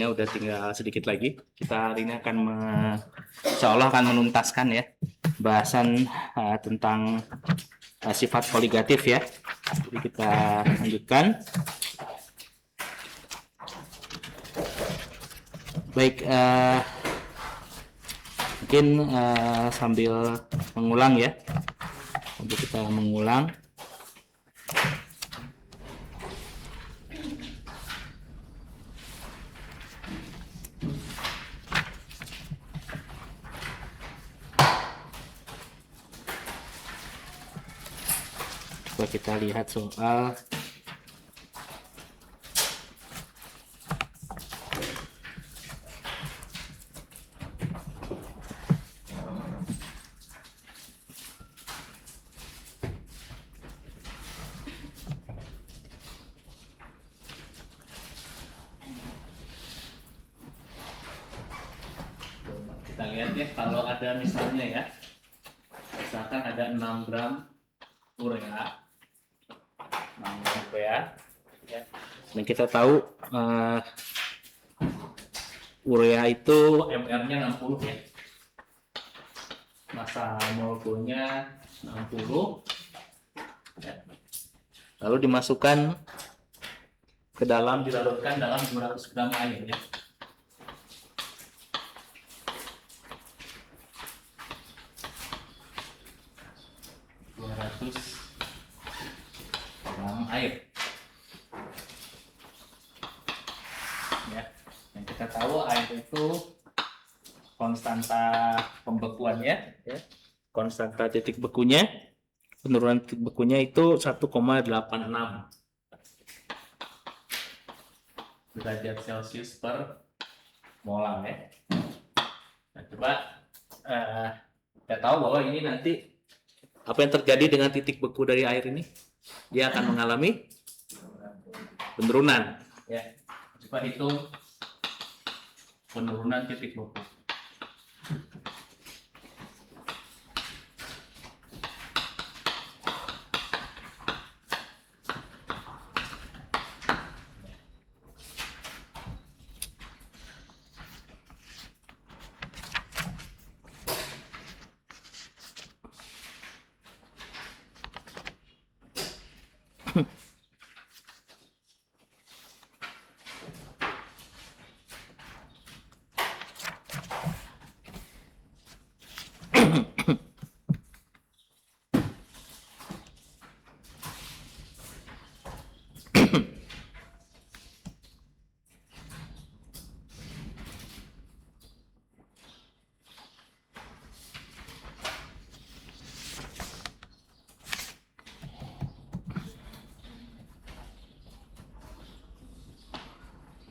Ya, udah tinggal sedikit lagi. Kita hari ini akan insya Allah akan menuntaskan ya bahasan tentang sifat koligatif ya. Jadi kita lanjutkan. Baik, mungkin sambil mengulang ya. Sambil kita mengulang. Coba kita lihat soal kita lihat ya, kalau ada misalnya ya, misalkan ada 6 gram urea, 6 gram urea ya. Dan kita tahu urea itu MR-nya 60 ya, massa molekulnya 60 ya. Lalu dimasukkan ke dalam, dilarutkan dalam 200 gram air ya. Gram air ya. Yang kita tahu air itu konstanta pembekuannya ya. Konstanta titik bekunya, penurunan titik bekunya itu 1,86 derajat Celcius per molar ya. Nah, coba kita tahu bahwa ini nanti apa yang terjadi dengan titik beku dari air ini? Dia akan mengalami penurunan ya. Coba hitung penurunan titik beku.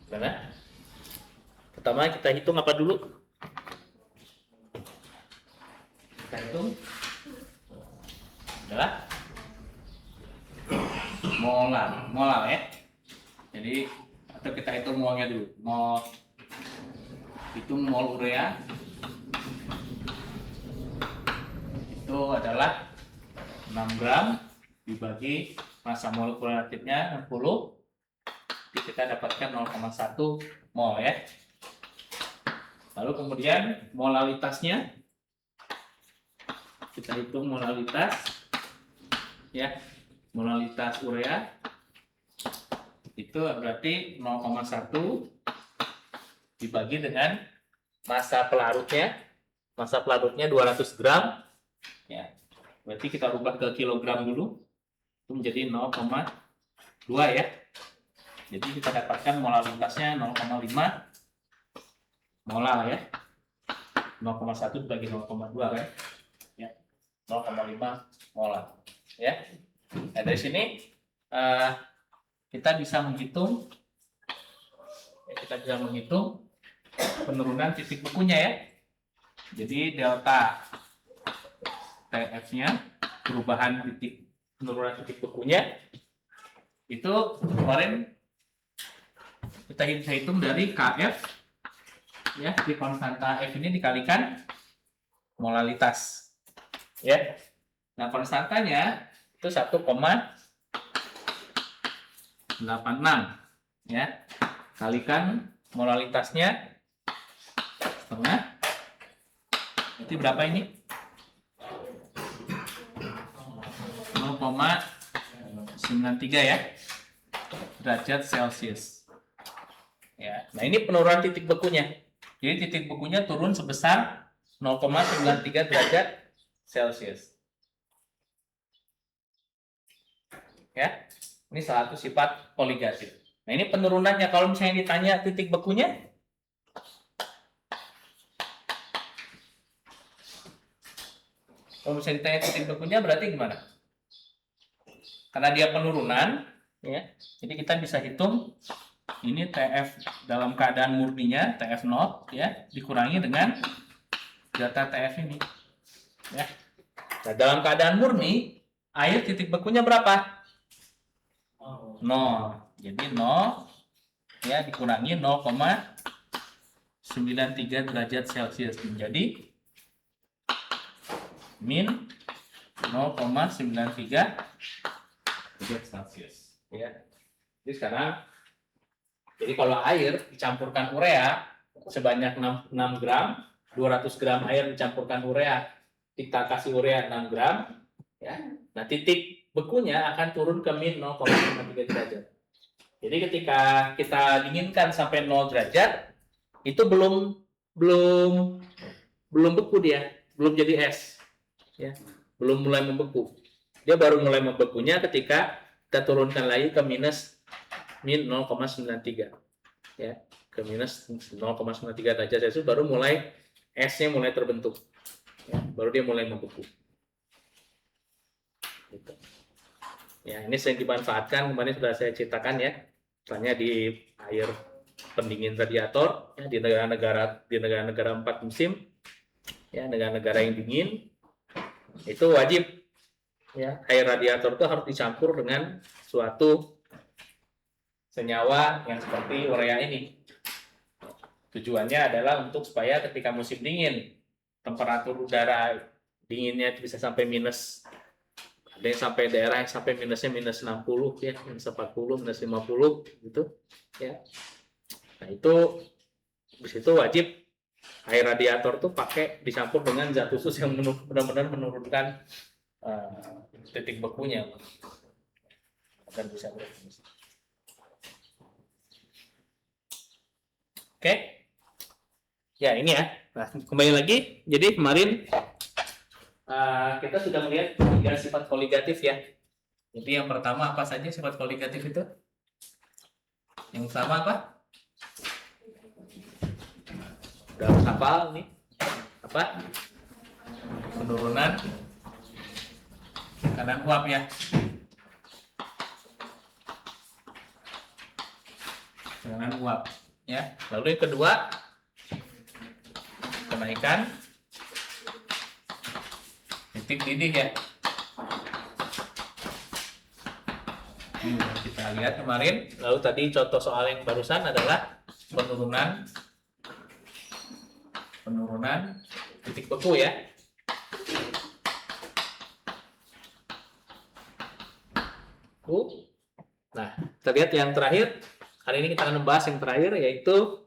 Mana? Pertama kita hitung apa dulu? Kita hitung adalah molar ya. Jadi atau kita hitung molnya dulu. Hitung mol urea itu adalah 6 gram dibagi massa molekul reaktifnya 60. Jadi kita dapatkan 0,1 mol ya. Lalu kemudian molalitasnya kita hitung molalitas ya. Molalitas urea itu berarti 0,1 dibagi dengan massa pelarutnya. Massa pelarutnya 200 gram ya. Berarti kita rubah ke kilogram dulu. Itu menjadi 0,2 ya. Jadi kita dapatkan molalitasnya 0,5 molar ya. 0,1 dibagi 0,2 kan. Ya. 0,5 molar ya. Nah, dari sini kita bisa menghitung penurunan titik bekunya ya. Jadi delta TF-nya, perubahan penurunan titik bekunya itu kemarin kita hitung dari KF ya, di konstanta F ini dikalikan molalitas ya. Nah, konstantanya itu 1,86 ya, kalikan molalitasnya setengah. Berarti berapa ini? 0,93 ya derajat Celcius. Ya, nah ini penurunan titik bekunya. Jadi titik bekunya turun sebesar 0,93 derajat Celcius. Ya, ini salah satu sifat koligatif. Nah ini penurunannya. Kalau misalnya ditanya titik bekunya, berarti gimana? Karena dia penurunan, ya, jadi kita bisa hitung ini TF dalam keadaan murninya TF0 ya dikurangi dengan delta TF ini. Ya. Nah, dalam keadaan murni air titik bekunya berapa? 0. Jadi 0 ya dikurangi 0,93 derajat Celcius menjadi min 0,93 derajat Celcius. Ya. Jadi sekarang, jadi kalau air dicampurkan urea sebanyak 6 gram, 200 gram air dicampurkan urea, kita kasih urea 6 gram, ya. Nah titik bekunya akan turun ke min 0,93 derajat. Jadi ketika kita dinginkan sampai 0 derajat, itu belum beku dia, belum jadi es, ya, belum mulai membeku. Dia baru mulai membekunya ketika kita turunkan lagi ke min 0,93, ya, ke minus 0,93 derajat Celcius, baru mulai esnya mulai terbentuk, ya, baru dia mulai membeku. Gitu. Ya, ini sering dimanfaatkan, kemarin sudah saya ceritakan ya, misalnya di air pendingin radiator, ya, di negara-negara 4 musim, ya, negara-negara yang dingin, itu wajib, ya, air radiator itu harus dicampur dengan suatu senyawa yang seperti urea ini. Tujuannya adalah untuk supaya ketika musim dingin, temperatur udara dinginnya bisa sampai minus, ada yang sampai daerah yang sampai minusnya minus 60 ya, minus 40, minus 50 gitu ya. Nah itu di situ wajib air radiator tuh pakai dicampur dengan zat khusus yang benar-benar menurunkan titik bekunya agar bisa berfungsi. Oke. Ya ini ya. Nah, kembali lagi. Jadi kemarin kita sudah melihat 3 sifat koligatif ya. Jadi yang pertama apa saja sifat koligatif itu? Yang pertama apa? Udah hafal nih. Apa? Penurunan tekanan uap ya. Tekanan uap ya. Lalu yang kedua, kenaikan titik didih ya. Kita lihat kemarin. Lalu tadi contoh soal yang barusan adalah penurunan titik beku ya. Nah, kita lihat yang terakhir. Hari ini kita akan membahas yang terakhir, yaitu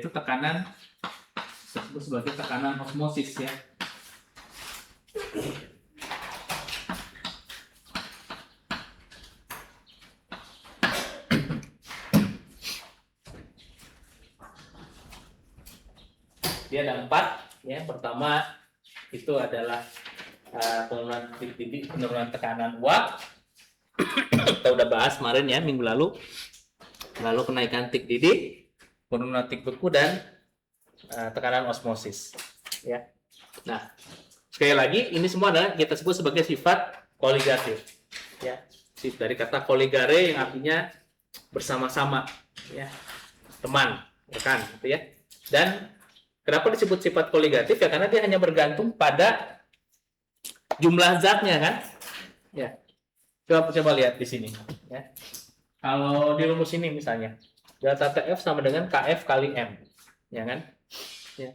tekanan, disebut sebagai tekanan osmosis ya. Dia ada 4 ya. Pertama itu adalah penurunan titik didih, penurunan tekanan uap. Kita udah bahas kemarin ya, minggu lalu. Lalu kenaikan titik didih, penurunan titik beku, dan tekanan osmosis ya. Nah, sekali lagi ini semua adalah kita sebut sebagai sifat koligatif ya. Dari kata koligare yang artinya bersama-sama ya, teman, rekan gitu ya. Dan kenapa disebut sifat koligatif ya, karena dia hanya bergantung pada jumlah zatnya kan ya. Coba lihat di sini ya. Kalau di rumus ini misalnya delta TF sama dengan KF kali M ya kan ya.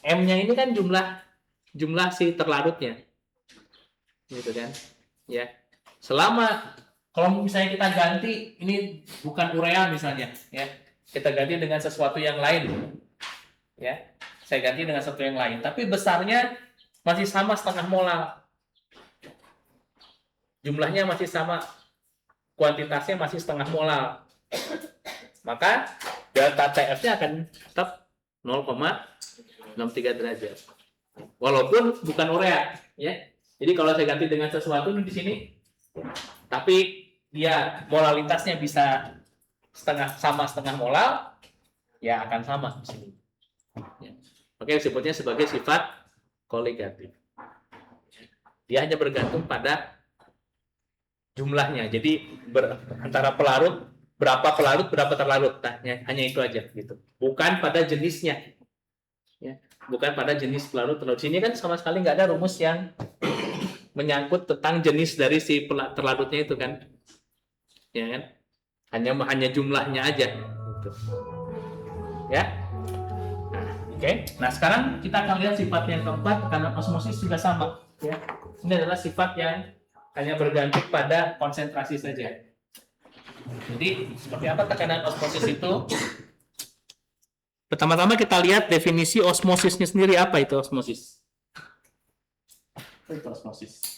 M-nya ini kan jumlah si terlarutnya gitu kan ya. Selama Kalau misalnya kita ganti, ini bukan urea misalnya, ya, kita ganti dengan sesuatu yang lain, ya, saya ganti dengan sesuatu yang lain, tapi besarnya masih sama setengah molar, jumlahnya masih sama, kuantitasnya masih setengah molar, maka delta TF-nya akan tetap 0,63 derajat, walaupun bukan urea, ya. Jadi kalau saya ganti dengan sesuatu di sini, tapi dia molalitasnya bisa setengah molar, ya akan sama di sini. Ya. Oke, disebutnya sebagai sifat koligatif. Dia hanya bergantung pada jumlahnya. Jadi antara pelarut, berapa terlarut, hanya itu aja gitu. Bukan pada jenisnya. Ya. Bukan pada jenis pelarut. Sini kan sama sekali nggak ada rumus yang menyangkut tentang jenis dari si terlarutnya itu kan. Ya kan? Hanya jumlahnya aja gitu. Ya. Oke. Nah, sekarang kita akan lihat sifat yang keempat, karena osmosis juga sama, ya. Ini adalah sifat yang hanya bergantung pada konsentrasi saja. Jadi, seperti apa tekanan osmosis itu? Pertama-tama kita lihat definisi osmosisnya sendiri. Apa itu osmosis? Apa itu osmosis?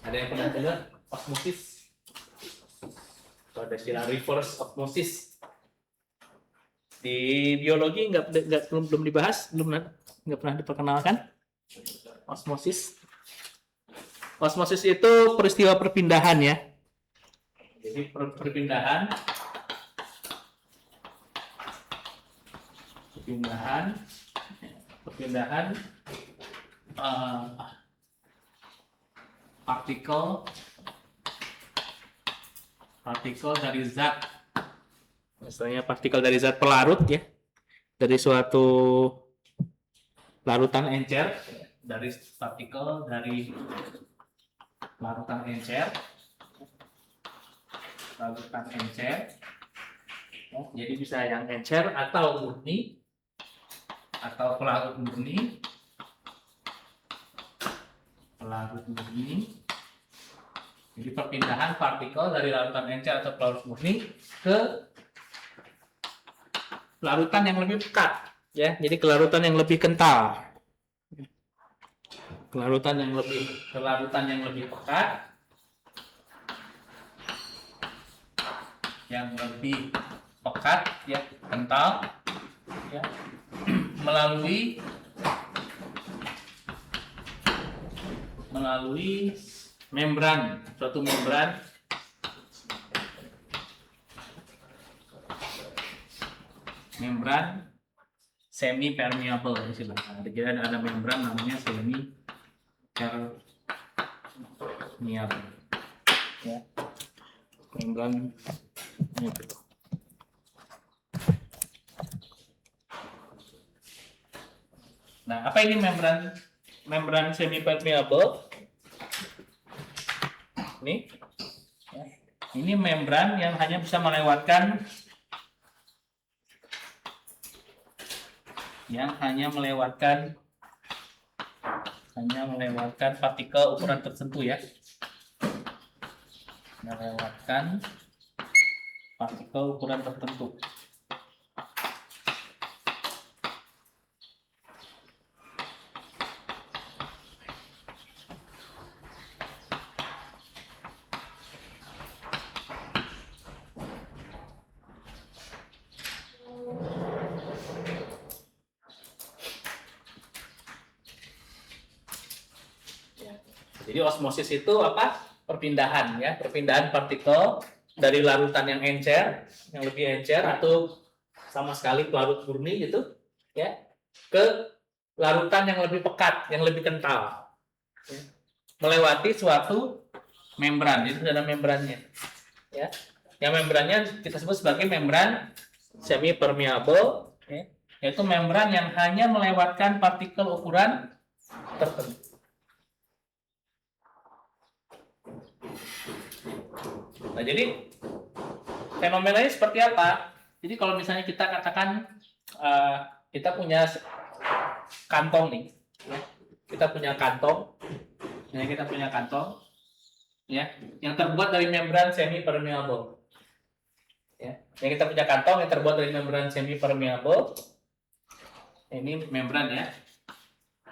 Ada yang pernah dengar osmosis? Atau ada istilah reverse osmosis? Di biologi belum dibahas, nggak pernah diperkenalkan. Osmosis. Osmosis itu peristiwa perpindahan, ya. Jadi perpindahan partikel dari zat, misalnya partikel dari zat pelarut, ya, dari suatu larutan encer, dari partikel dari larutan encer, jadi bisa yang encer atau murni atau pelarut murni. Jadi perpindahan partikel dari larutan encer atau pelarut murni ke larutan yang lebih pekat, ya. Jadi ke larutan yang lebih kental. Ke larutan yang lebih pekat, ya, kental, ya, melalui suatu membran semi permeable, istilahnya. Jadi ada membran namanya semi permeable, ya, membran itu. Nah, apa ini membran semi permeable? Ini membran yang hanya bisa melewatkan partikel ukuran tertentu, ya. Melewatkan partikel ukuran tertentu. Jadi osmosis itu apa? Perpindahan, ya, perpindahan partikel dari larutan yang lebih encer atau sama sekali pelarut murni gitu, ya, ke larutan yang lebih pekat, yang lebih kental, ya, melewati suatu membran. Itu ada membrannya, ya. Yang membrannya kita sebut sebagai membran semi permeable, ya, yaitu membran yang hanya melewatkan partikel ukuran tertentu. Nah, jadi fenomenanya seperti apa? Jadi kalau misalnya kita katakan kita punya kantong nih, ya. Kita punya kantong Ini kita punya kantong, ya, yang terbuat dari membran semi permeable. Ya, ini kita punya kantong yang terbuat dari membran semi permeable. Ini membran ya,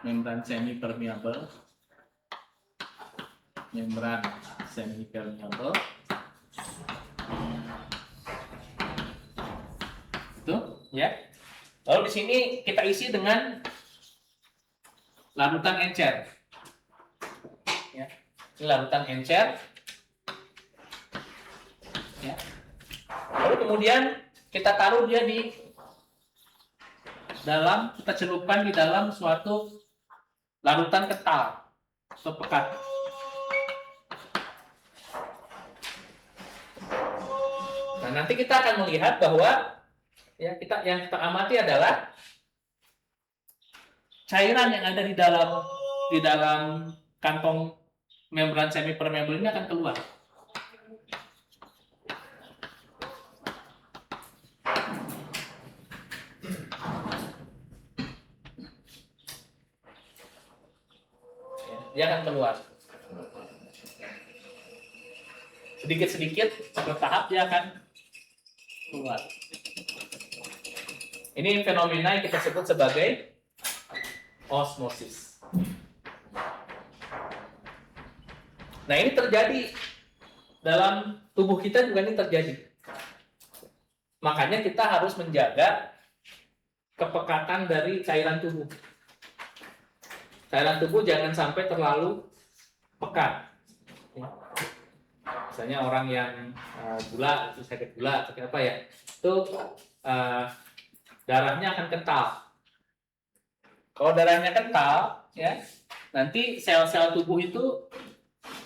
membran semi permeable, membran semi permeable. Itu, ya. Lalu di sini kita isi dengan larutan encer. Ya. Ini larutan encer. Ya. Lalu kemudian kita taruh dia di dalam, kita celupkan di dalam suatu larutan kental atau pekat. Nah, nanti kita akan melihat bahwa ya yang kita amati adalah cairan yang ada di dalam kantong membran semi permeable ini akan keluar. Dia akan keluar. Sedikit-sedikit, bertahap dia akan keluar. Ini fenomena yang kita sebut sebagai osmosis. Nah, ini terjadi dalam tubuh kita juga ini terjadi. Makanya kita harus menjaga kepekatan dari cairan tubuh. Cairan tubuh jangan sampai terlalu pekat. Misalnya orang yang gula, sakit gula, sakit apa ya, itu darahnya akan kental. Kalau darahnya kental, ya, nanti sel-sel tubuh itu,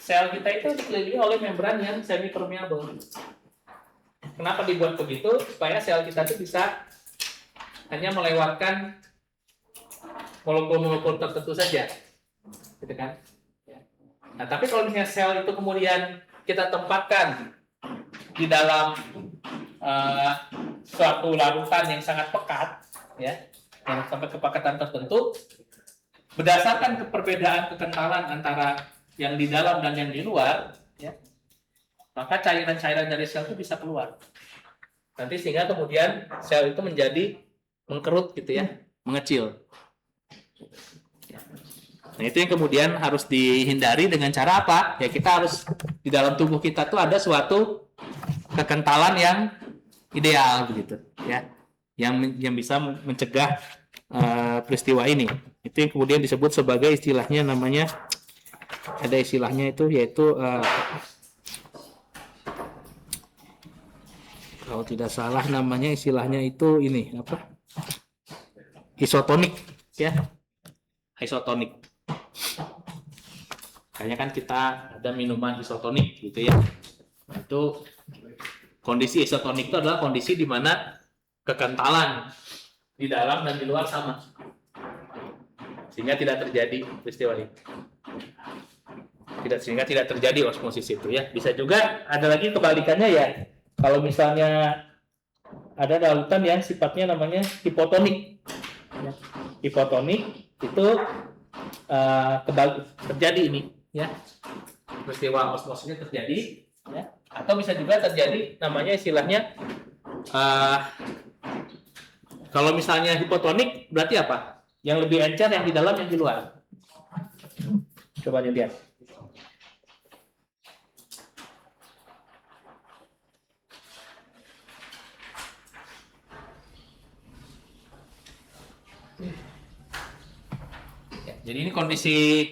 sel kita itu dikelilingi oleh membran yang semi permeable. Kenapa dibuat begitu? Supaya sel kita itu bisa hanya melewatkan molekul-molekul tertentu saja, gitu kan? Nah, tapi kalau misalnya sel itu kemudian kita tempatkan di dalam suatu larutan yang sangat pekat, ya, yang sampai kepekatan tertentu, berdasarkan perbedaan kekentalan antara yang di dalam dan yang di luar, ya, maka cairan-cairan dari sel itu bisa keluar. Nanti sehingga kemudian sel itu menjadi mengkerut, gitu ya, mengecil. Nah, itu yang kemudian harus dihindari dengan cara apa? Ya, kita harus di dalam tubuh kita tuh ada suatu kekentalan yang ideal begitu, ya. Yang bisa mencegah peristiwa ini. Itu yang kemudian disebut sebagai istilahnya namanya, ada istilahnya itu yaitu kalau tidak salah namanya istilahnya itu ini apa? Isotonik, ya. Isotonik. Kayaknya kan kita ada minuman isotonik gitu ya. Itu kondisi isotonik itu adalah kondisi di mana kekentalan di dalam dan di luar sama. Sehingga tidak terjadi peristiwa ini. Sehingga tidak terjadi osmosis itu ya. Bisa juga ada lagi kebalikannya ya. Kalau misalnya ada larutan yang sifatnya namanya hipotonik. Ya. Hipotonik itu terjadi ini, ya, peristiwa osmosisnya terjadi, ya, atau bisa juga terjadi namanya istilahnya kalau misalnya hipotonik berarti apa? Yang lebih encer yang di dalam yang di luar. Coba dilihat. Jadi ini kondisi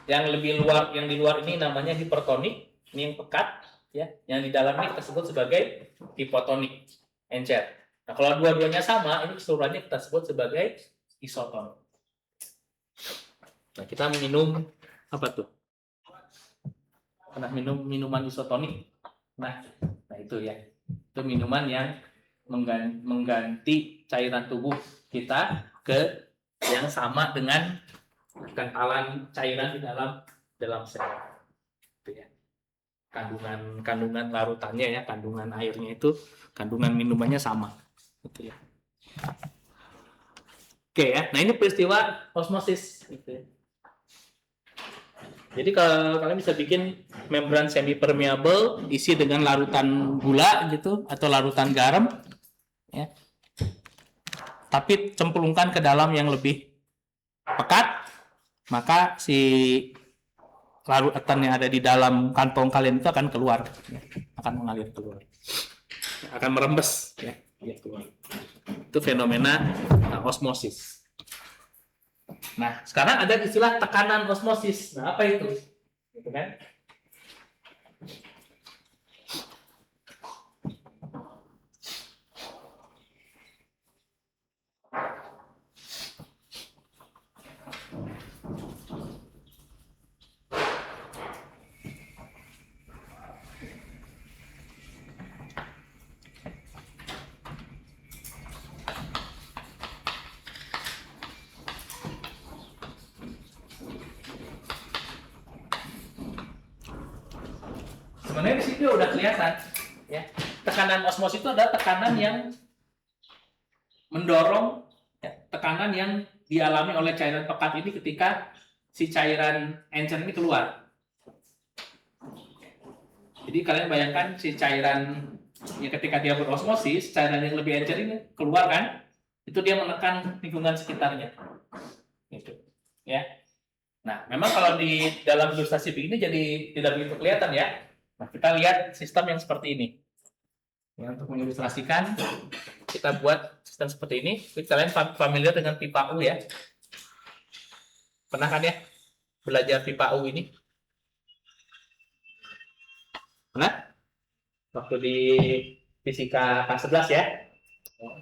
yang lebih luar, yang di luar ini namanya hipertonik, ini yang pekat, ya. Yang di dalam ini kita sebut sebagai hipotonik, encer. Nah, kalau dua-duanya sama, ini keseluruhannya kita sebut sebagai isoton. Nah, kita minum apa tuh? Pernah minum minuman isotonik? Nah itu ya. Itu minuman yang mengganti cairan tubuh kita ke yang sama dengan kekentalan cairan di dalam sel. Itu ya. Kandungan larutannya ya, kandungan airnya itu, kandungan minumannya sama. Gitu ya. Oke ya, nah ini peristiwa osmosis. Gitu ya. Jadi kalau kalian bisa bikin membran semi permeable isi dengan larutan gula gitu atau larutan garam, ya. Tapi cemplungkan ke dalam yang lebih pekat, maka si larutan yang ada di dalam kantong kalian itu akan keluar, ya. Akan mengalir keluar, akan merembes, ya, keluar. Itu fenomena osmosis. Nah, sekarang ada istilah tekanan osmosis. Nah, apa itu? Gitu kan? Sebenarnya di situ udah kelihatan, ya. Tekanan osmosis itu adalah tekanan yang mendorong, ya, tekanan yang dialami oleh cairan pekat ini ketika si cairan encer ini keluar. Jadi kalian bayangkan si cairan, ya, ketika dia berosmosis, cairan yang lebih encer ini keluar kan, itu dia menekan lingkungan sekitarnya, gitu, ya. Nah, memang kalau di dalam ilustrasi begini jadi tidak begitu kelihatan, ya. Nah, kita lihat sistem yang seperti ini. Ya, untuk mengilustrasikan, kita buat sistem seperti ini. Kalian familiar dengan pipa U, ya? Pernah kan, ya, belajar pipa U ini? Pernah? Waktu di fisika kelas 11, ya?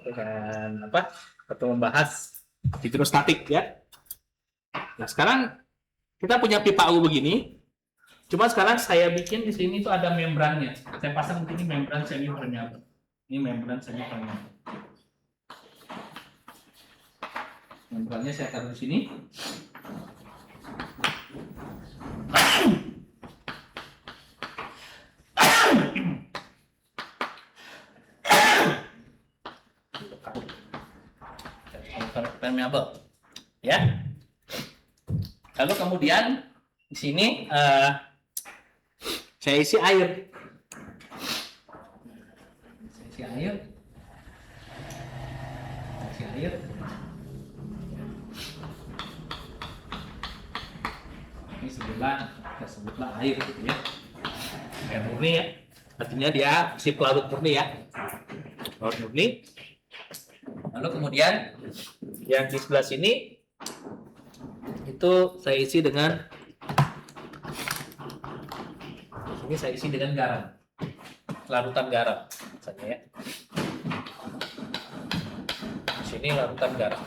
Dengan apa? Waktu membahas hidrostatik, ya. Nah, sekarang kita punya pipa U begini. Cuma sekarang saya bikin di sini tuh ada membrannya. Saya pasang di sini membran semi permeable. Ini membran semi permeable. Membrannya saya taruh di sini. Permeable, ya. Lalu kemudian di sini saya isi air. Saya isi air. Ini kita sebutlah air, gitu ya. Air murni, ya. Artinya dia si pelarut murni, ya. Pelarut murni. Lalu kemudian yang di sebelah sini itu saya isi dengan garam, larutan garam, misalnya, ya. Di sini larutan garam.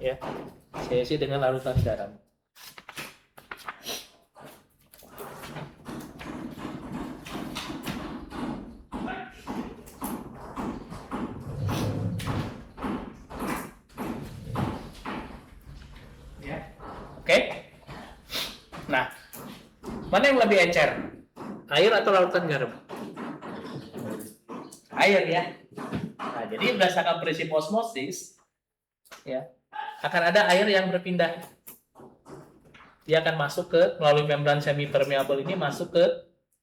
Ya, saya isi dengan larutan garam. Nah, mana yang lebih encer? Air atau larutan garam? Air, ya. Nah, jadi berdasarkan prinsip osmosis, ya, akan ada air yang berpindah. Dia akan masuk ke melalui membran semi permeable ini, masuk ke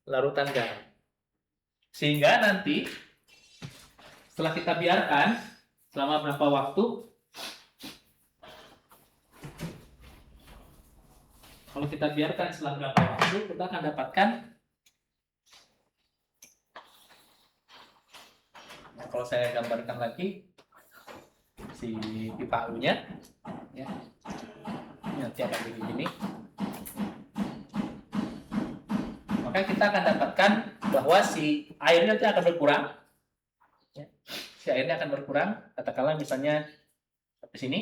larutan garam. Sehingga nanti setelah kita biarkan selama berapa waktu, kalau kita biarkan selama berapa waktu, kita akan dapatkan, nah, kalau saya gambarkan lagi si pipa U-nya, ya, nanti akan begini. Maka kita akan dapatkan bahwa si airnya nanti akan berkurang, ya. Si airnya akan berkurang, katakanlah misalnya di sini,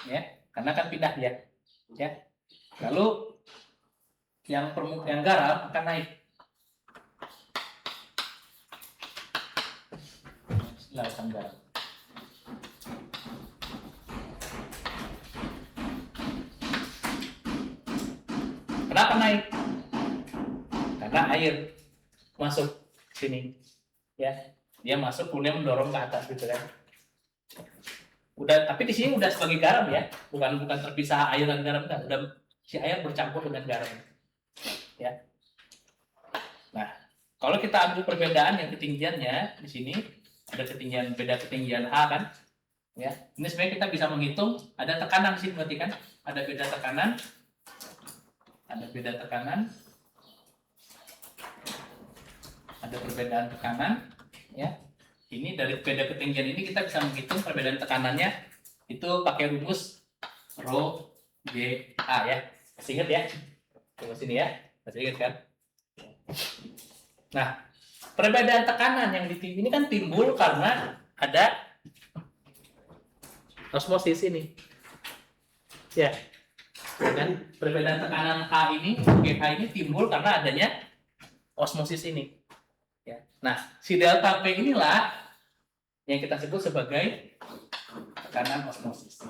ya, karena akan pindah dia, ya. Lalu yang garam akan naik. Larutan garam. Kenapa naik? Karena air masuk sini, ya. Dia masuk kemudian mendorong ke atas gitu kan. Udah, tapi di sini udah sebagai garam ya, bukan terpisah air dan garam, kan. Udah si air bercampur dengan garam, ya. Nah, kalau kita ambil perbedaan yang ketinggiannya di sini ada beda ketinggian H kan, ya. Ini sebenarnya kita bisa menghitung ada tekanan di sini berarti kan, ada beda tekanan, ada perbedaan tekanan, ya. Ini dari beda ketinggian ini kita bisa menghitung perbedaan tekanannya itu pakai rumus rho G A ya. Masih ingat ya? Rumus ini ya. Masih ingat kan? Nah, perbedaan tekanan yang ini kan timbul karena ada osmosis ini. Ya. Dan perbedaan tekanan H ini, GH ini timbul karena adanya osmosis ini. Ya. Nah, si delta P inilah yang kita sebut sebagai tekanan osmosis.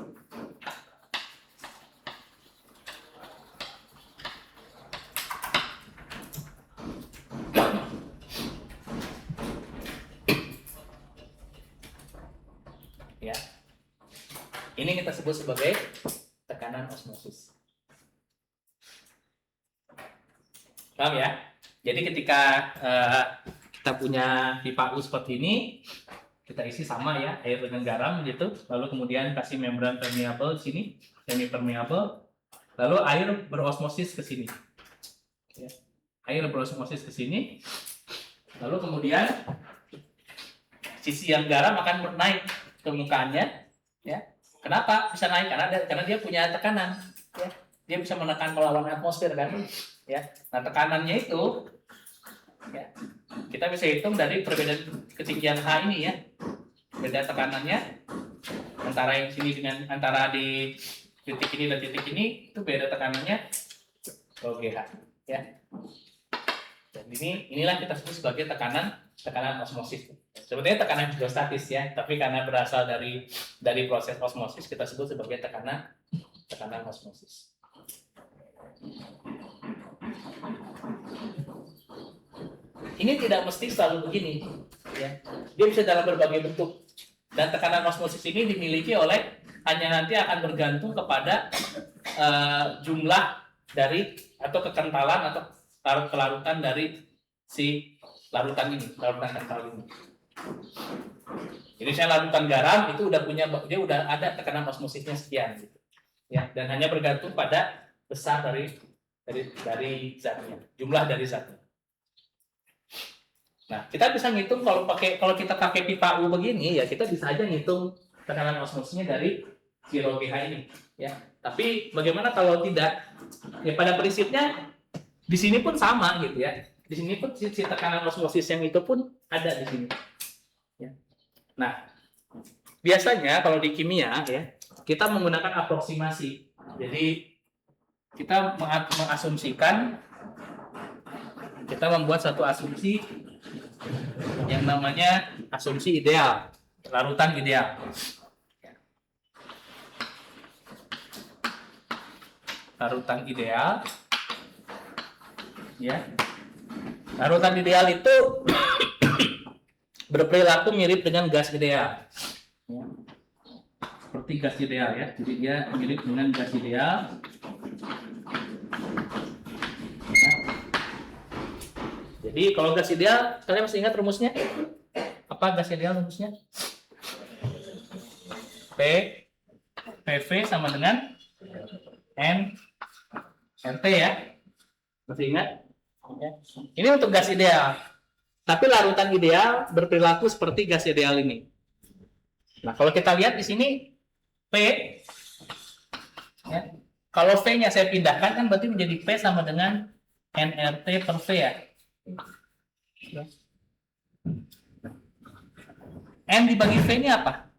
Ya. Ini kita sebut sebagai tekanan osmosis. Paham ya? Jadi ketika kita punya pipa U seperti ini, kita isi sama ya, air dengan garam gitu, lalu kemudian kasih membran permeable di sini, semi permeable, lalu air berosmosis ke sini. Ya. Air berosmosis ke sini, lalu kemudian sisi yang garam akan naik ke mukanya, ya. Kenapa bisa naik? Karena dia punya tekanan, ya. Dia bisa menekan melawan atmosfer kan, ya. Nah, tekanannya itu, ya, kita bisa hitung dari perbedaan ketinggian H ini ya. Beda tekanannya antara yang sini dengan antara di titik ini dan titik ini itu beda tekanannya rho GH ya. Dan inilah kita sebut sebagai tekanan osmosis. Sebetulnya tekanan hidrostatis ya, tapi karena berasal dari proses osmosis kita sebut sebagai tekanan osmosis. Ini tidak mesti selalu begini, ya. Dia bisa dalam berbagai bentuk. Dan tekanan osmosis ini dimiliki hanya nanti akan bergantung kepada jumlah dari atau kekentalan atau kelarutan dari si larutan kental ini. Jadi saya larutan garam itu dia udah ada tekanan osmosisnya sekian, gitu. Ya, dan hanya bergantung pada besar dari zatnya, jumlah dari zatnya. Nah, kita bisa ngitung kalau kita pakai pipa U begini ya, kita bisa aja ngitung tekanan osmosisnya dari si rho GH ini, ya. Tapi bagaimana kalau tidak? Ya pada prinsipnya di sini pun sama gitu ya. Di sini pun si tekanan osmosis yang itu pun ada di sini. Ya. Nah, biasanya kalau di kimia ya, kita menggunakan aproksimasi. Jadi kita kita membuat satu asumsi yang namanya asumsi ideal, larutan ideal. Larutan ideal, ya. Larutan ideal itu berperilaku mirip dengan gas ideal, ya. Seperti gas ideal ya. Jadi dia mirip dengan gas ideal. Jadi kalau gas ideal, kalian masih ingat rumusnya? Apa gas ideal rumusnya? PV sama dengan RT ya. Masih ingat? Ya. Ini untuk gas ideal. Tapi larutan ideal berperilaku seperti gas ideal ini. Nah, kalau kita lihat di sini P, ya, kalau V-nya saya pindahkan kan berarti menjadi P sama dengan nRT per V ya. N dibagi V ini apa?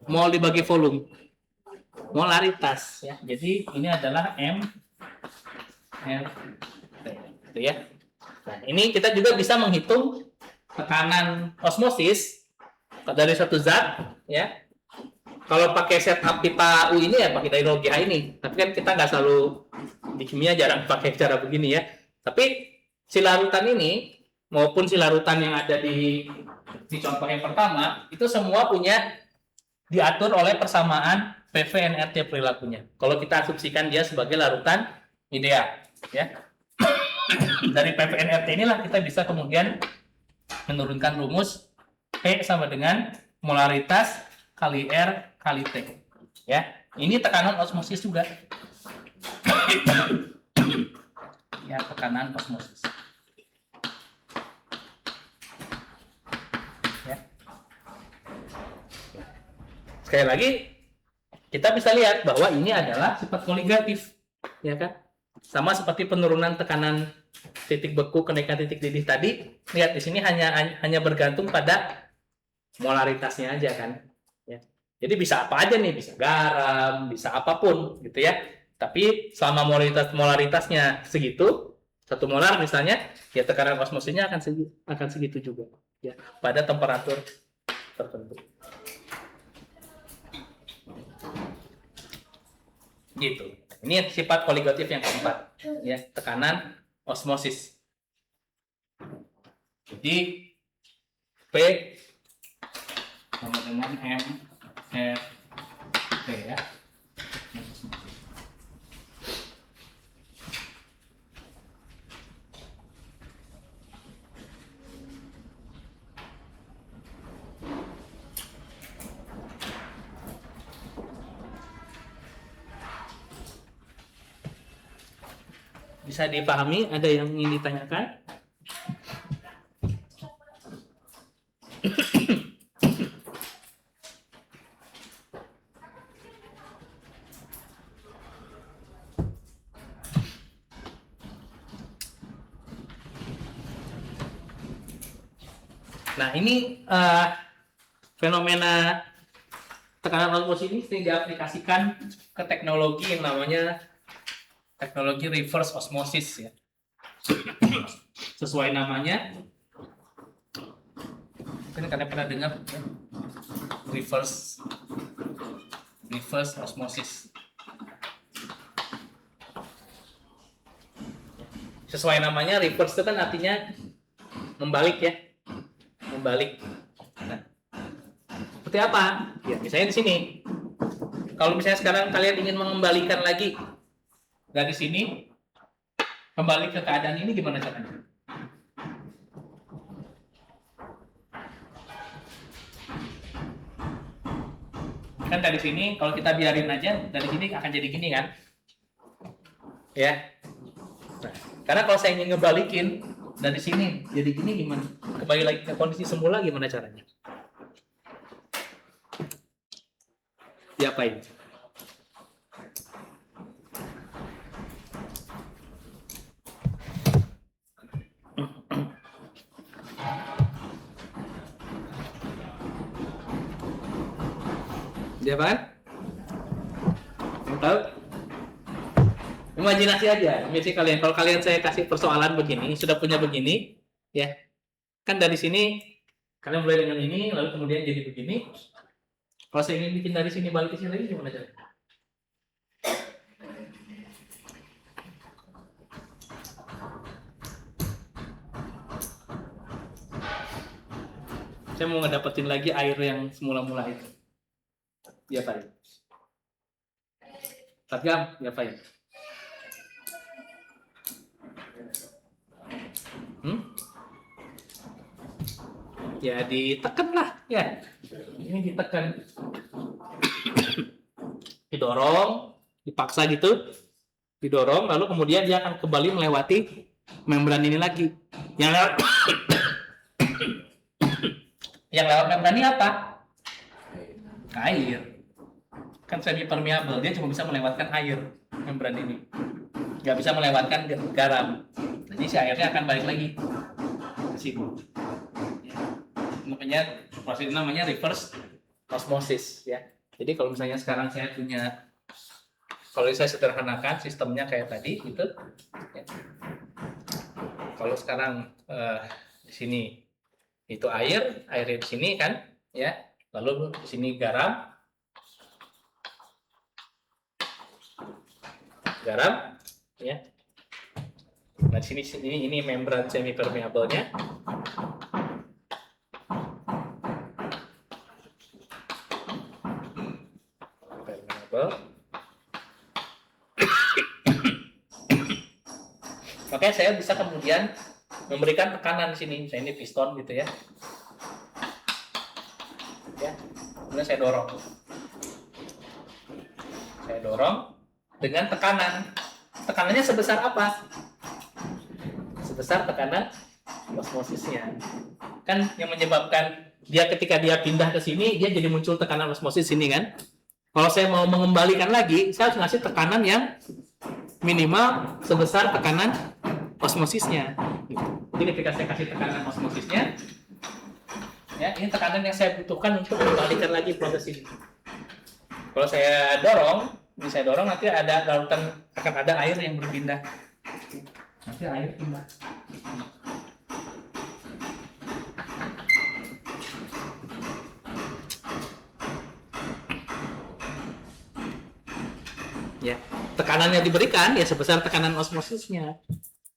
Mol dibagi volume. Molaritas ya. Jadi ini adalah mRT gitu ya. Nah, ini kita juga bisa menghitung tekanan osmosis dari suatu zat ya. Kalau pakai setup pipa U ini ya pakai dari rho GH ini. Tapi kan kita nggak di kimia jarang pakai cara begini ya. Tapi si larutan ini maupun si larutan yang ada di contoh yang pertama itu semua punya diatur oleh persamaan PV-NRT perilakunya. Kalau kita asumsikan dia sebagai larutan ideal, ya. Dari PV-NRT inilah kita bisa kemudian menurunkan rumus P sama dengan molaritas kali R kali T. Ya, ini tekanan osmosis juga. Ya, tekanan osmosis. Ya. Sekali lagi, kita bisa lihat bahwa ini adalah sifat koligatif, ya kan? Sama seperti penurunan tekanan titik beku kenaikan titik didih tadi. Lihat di sini hanya bergantung pada molaritasnya aja kan. Ya. Jadi bisa apa aja nih, bisa garam, bisa apapun gitu ya. Tapi selama molaritasnya segitu, 1 molar misalnya, ya tekanan osmosisnya akan segitu juga, ya, pada temperatur tertentu. Gitu. Ini sifat koligatif yang keempat, ya, tekanan osmosis. Jadi P sama dengan M R T ya. Bisa dipahami? Ada yang ingin ditanyakan? Nah, ini fenomena tekanan osmosis ini sering diaplikasikan ke teknologi yang namanya teknologi reverse osmosis ya. Sesuai namanya, mungkin kalian pernah dengar ya? reverse osmosis. Sesuai namanya, reverse itu kan artinya membalik ya, membalik. Nah, seperti apa? Ya, misalnya di sini. Kalau misalnya sekarang kalian ingin mengembalikan lagi dari sini kembali ke keadaan ini, gimana caranya? Kan dari sini kalau kita biarin aja, dari sini akan jadi gini kan? Ya. Nah, karena kalau saya ingin ngebalikin dari sini jadi gini, gimana? Kembali lagi ke kondisi semula, gimana caranya? Diapain? Diapain? Yang tahu? Imajinasi aja, imajinasi kalian. Kalau kalian saya kasih persoalan begini, sudah punya begini, ya, kan dari sini kalian mulai dengan ini, lalu kemudian jadi begini. Kalau saya ingin bikin dari sini balik ke sini lagi, gimana caranya? Saya mau ngedapetin lagi air yang semula-mula itu. Ya Pak. Satgam, ya Pak. Ya ditekan lah, ya. Ini ditekan, didorong, dipaksa gitu, didorong, lalu kemudian dia akan kembali melewati membran ini lagi. Yang lewat, yang lewat membran ini apa? Air. Kan semi permeable, dia cuma bisa melewatkan air membran ini, nggak bisa melewatkan garam. Jadi si airnya akan balik lagi ke sini. Makanya proses ini namanya reverse osmosis ya. Jadi kalau misalnya sekarang saya punya, kalau saya sederhanakan sistemnya kayak tadi gitu ya. Kalau sekarang di sini itu air di sini kan ya, lalu di sini garam, ya. Nah, di sini ini membran semi permeabelnya. Permeabel. Makanya saya bisa kemudian memberikan tekanan di sini, misalnya ini piston gitu ya. Ya, kemudian saya dorong. Saya dorong dengan tekanan. Tekanannya sebesar apa? Sebesar tekanan osmosisnya. Kan yang menyebabkan dia ketika dia pindah ke sini, dia jadi muncul tekanan osmosis sini kan. Kalau saya mau mengembalikan lagi, saya harus ngasih tekanan yang minimal sebesar tekanan osmosisnya. Jadi ketika saya kasih tekanan osmosisnya, ya ini tekanan yang saya butuhkan untuk mengembalikan lagi proses ini. Kalau saya dorong, nanti ada larutan, akan ada air yang berpindah. Nanti air pindah. Ya, tekanannya diberikan ya sebesar tekanan osmosisnya.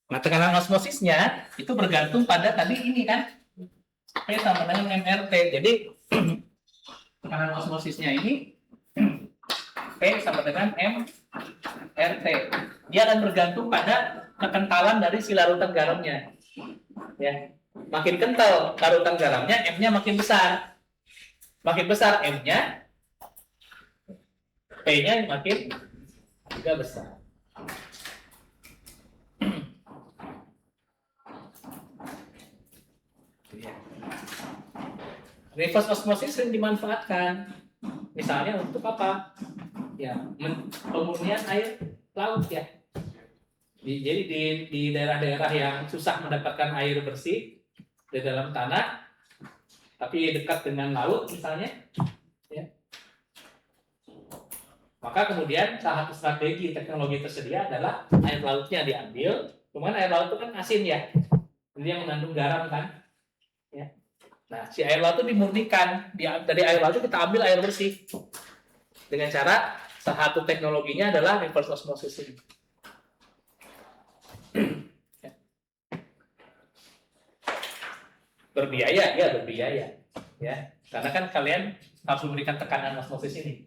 Nah, tekanan osmosisnya itu bergantung pada tadi ini kan P sama dengan MRT. Jadi tekanan osmosisnya ini P sama dengan MRT. Dia akan bergantung pada kekentalan dari si larutan garamnya. Ya, makin kental larutan garamnya, M-nya makin besar. Makin besar M-nya, P-nya makin juga besar. Reverse osmosis sering dimanfaatkan. Misalnya untuk apa? Ya, pemurnian air laut ya. Jadi di daerah-daerah yang susah mendapatkan air bersih di dalam tanah, tapi dekat dengan laut misalnya, ya. Maka kemudian salah satu strategi teknologi tersedia adalah air lautnya diambil. Cuman air laut itu kan asin ya, jadi yang mengandung garam kan. Ya. Nah, si air laut itu dimurnikan. Dari air laut itu kita ambil air bersih. Dengan cara salah satu teknologinya adalah reverse osmosis ini. Berbiaya, ya berbiaya. Ya, karena kan kalian harus memberikan tekanan osmosis ini.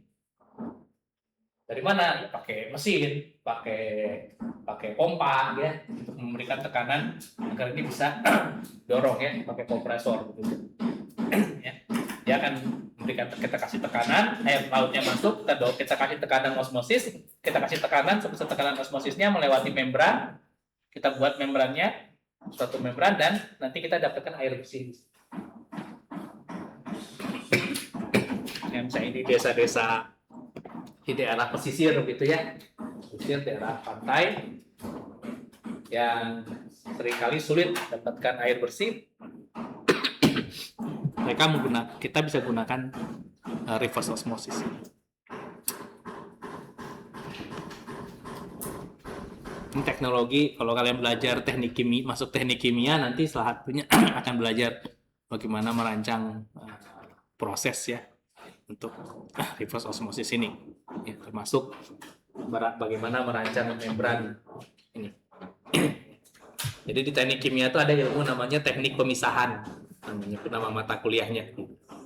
Dari mana? Ya, pakai mesin, pakai pompa ya untuk memberikan tekanan agar ini bisa dorong ya, pakai kompresor gitu. Ya. Dia akan memberikan, kita kasih tekanan, air lautnya masuk, kita kasih tekanan osmosis, kita kasih tekanan sebesar tekanan osmosisnya melewati membran, kita buat membrannya suatu membran dan nanti kita dapatkan air bersih. Yang misalnya di desa-desa di daerah pesisir begitu ya, pesisir daerah pantai yang seringkali sulit dapatkan air bersih, kita bisa gunakan reverse osmosis. Ini teknologi, kalau kalian belajar teknik kimia, masuk teknik kimia, nanti salah satunya akan belajar bagaimana merancang proses ya untuk reverse osmosis ini, ya, termasuk bagaimana merancang membran ini. Jadi di teknik kimia itu ada ilmu namanya teknik pemisahan, namanya itu nama mata kuliahnya,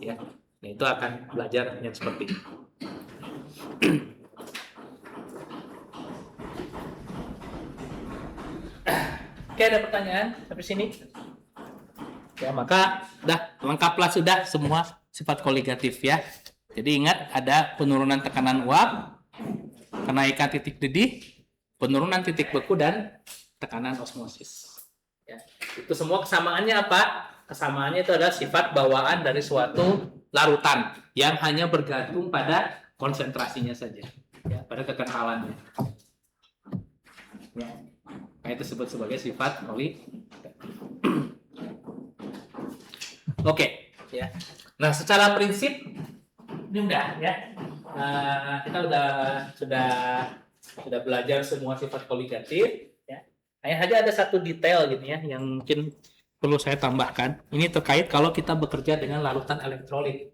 ya. Nah itu akan belajar yang seperti ini. Oke, ada pertanyaan sampai sini? Ya, maka lengkaplah sudah semua sifat koligatif ya. Jadi ingat ada penurunan tekanan uap, kenaikan titik didih, penurunan titik beku dan tekanan osmosis. Ya, itu semua kesamaannya apa? Kesamaannya itu adalah sifat bawaan dari suatu larutan yang hanya bergantung pada konsentrasinya saja, ya, pada kekentalannya. Ya, nah, itu disebut sebagai sifat koligatif. Oke, ya. Nah, secara prinsip ini udah ya. Kita sudah belajar semua sifat koligatif ya. Hanya saja ada satu detail gitu ya yang mungkin perlu saya tambahkan. Ini terkait kalau kita bekerja dengan larutan elektrolit.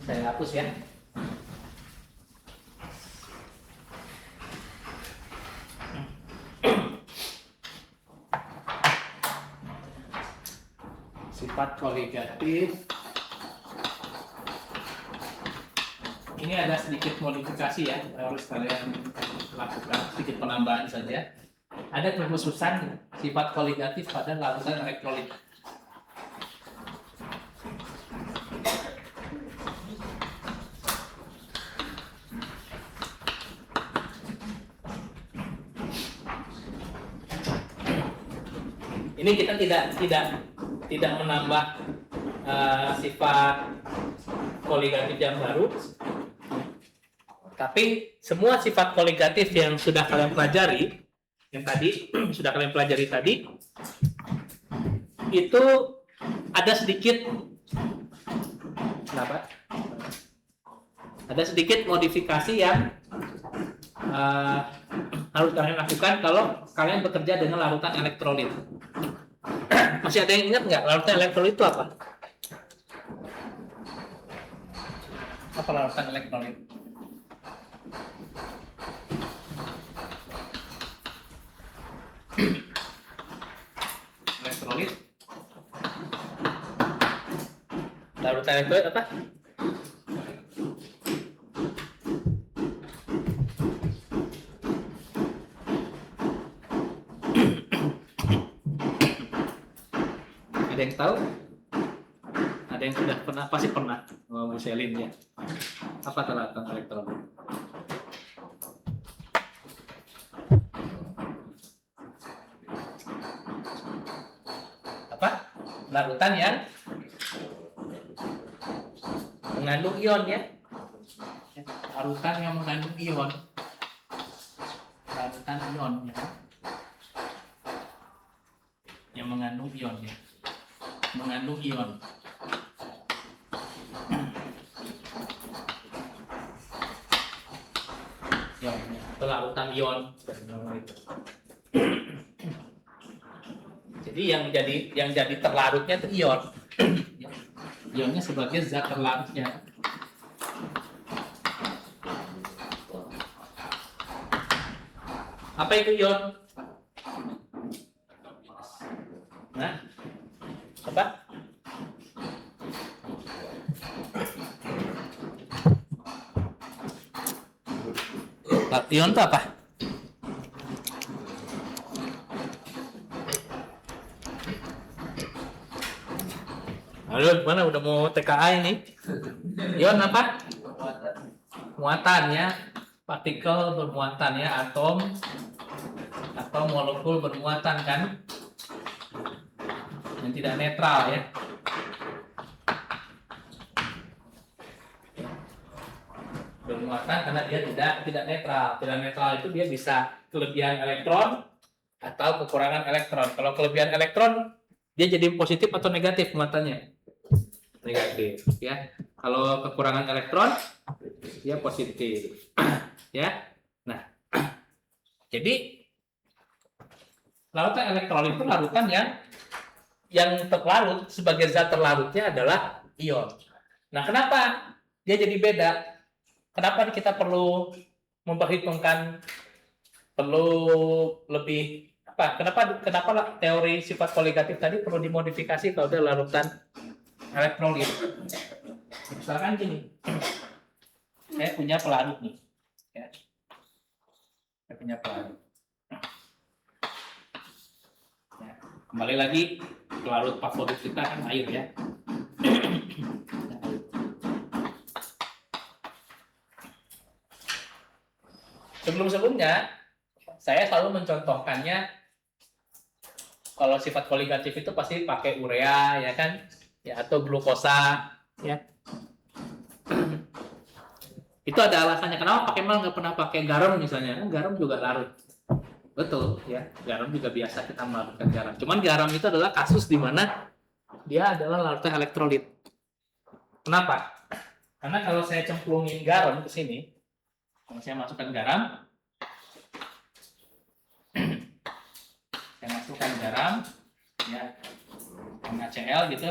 Saya hapus ya. Sifat koligatif. Ini ada sedikit modifikasi ya, harus kalian lakukan sedikit penambahan saja. Ada kekhususan sifat koligatif pada larutan elektrolit. Ini kita tidak menambah sifat koligatif yang baru, tapi semua sifat koligatif yang sudah kalian pelajari, yang tadi sudah kalian pelajari tadi, itu ada sedikit kenapa? Ada sedikit modifikasi yang harus kalian lakukan kalau kalian bekerja dengan larutan elektrolit. Masih ada yang ingat nggak larutan elektrolit itu apa? Apa larutan elektrolit? Elektrolit. Larutan elektrolit apa? Ada yang tahu? Ada yang sudah pernah? Pasti pernah. Oh, Bu Selin ya. Apa larutan elektrolit? Apa? Larutan yang mengandung ion ya. Larutan yang mengandung ion. Larutan ion ya. Yang mengandung ion ya. Mengandung ion. Ion ya. Atau larutan ion. Jadi yang jadi terlarutnya itu ion. Ionnya sebagai zat terlarutnya. Apa itu ion? Nah, apa? Ion itu apa? Halo, mana udah mau TKA ini? Ion apa? Muatan ya. Partikel bermuatan ya, atom atau molekul bermuatan kan? Yang tidak netral ya. Bermuatan karena dia tidak netral. Tidak netral itu dia bisa kelebihan elektron atau kekurangan elektron. Kalau kelebihan elektron dia jadi positif atau negatif muatannya? Negatif ya. Kalau kekurangan elektron dia positif. Ya. Nah, jadi larutan elektrolit itu larutan yang terlarut sebagai zat terlarutnya adalah ion. Nah, kenapa dia jadi beda? Kenapa kita perlu memperhitungkan, perlu lebih apa? Kenapa teori sifat koligatif tadi perlu dimodifikasi kalau ada larutan elektrolit? Misalkan gini, saya punya pelarut nih, ya. Saya punya pelarut. Ya. Kembali lagi, pelarut favorit kita kan air ya. Sebelum-sebelumnya saya selalu mencontohkannya kalau sifat koligatif itu pasti pakai urea ya kan, ya atau glukosa ya. Itu ada alasannya kenapa pakai mal nggak pernah pakai garam misalnya, kan garam juga larut. Betul ya, garam juga biasa kita melarutkan garam. Cuman garam itu adalah kasus di mana dia adalah larutan elektrolit. Kenapa? Karena kalau saya cemplungin garam ke sini, kalau saya masukkan garam, ya, NaCl gitu,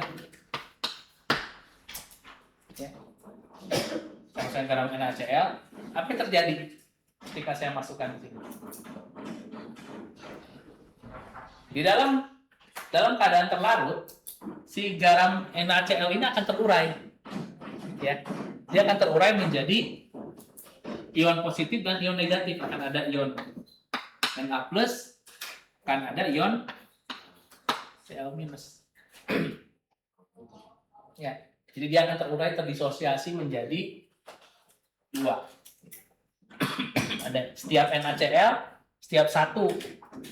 Ya. Masukkan garam NaCl, apa yang terjadi ketika saya masukkan di sini? Di dalam keadaan terlarut, si garam NaCl ini akan terurai. Ya. Dia akan terurai menjadi ion positif dan ion negatif. Akan ada ion Na+, akan ada ion Cl-. Ya. Jadi dia akan terurai, terdisosiasi menjadi 2. Ada setiap NaCl, setiap satu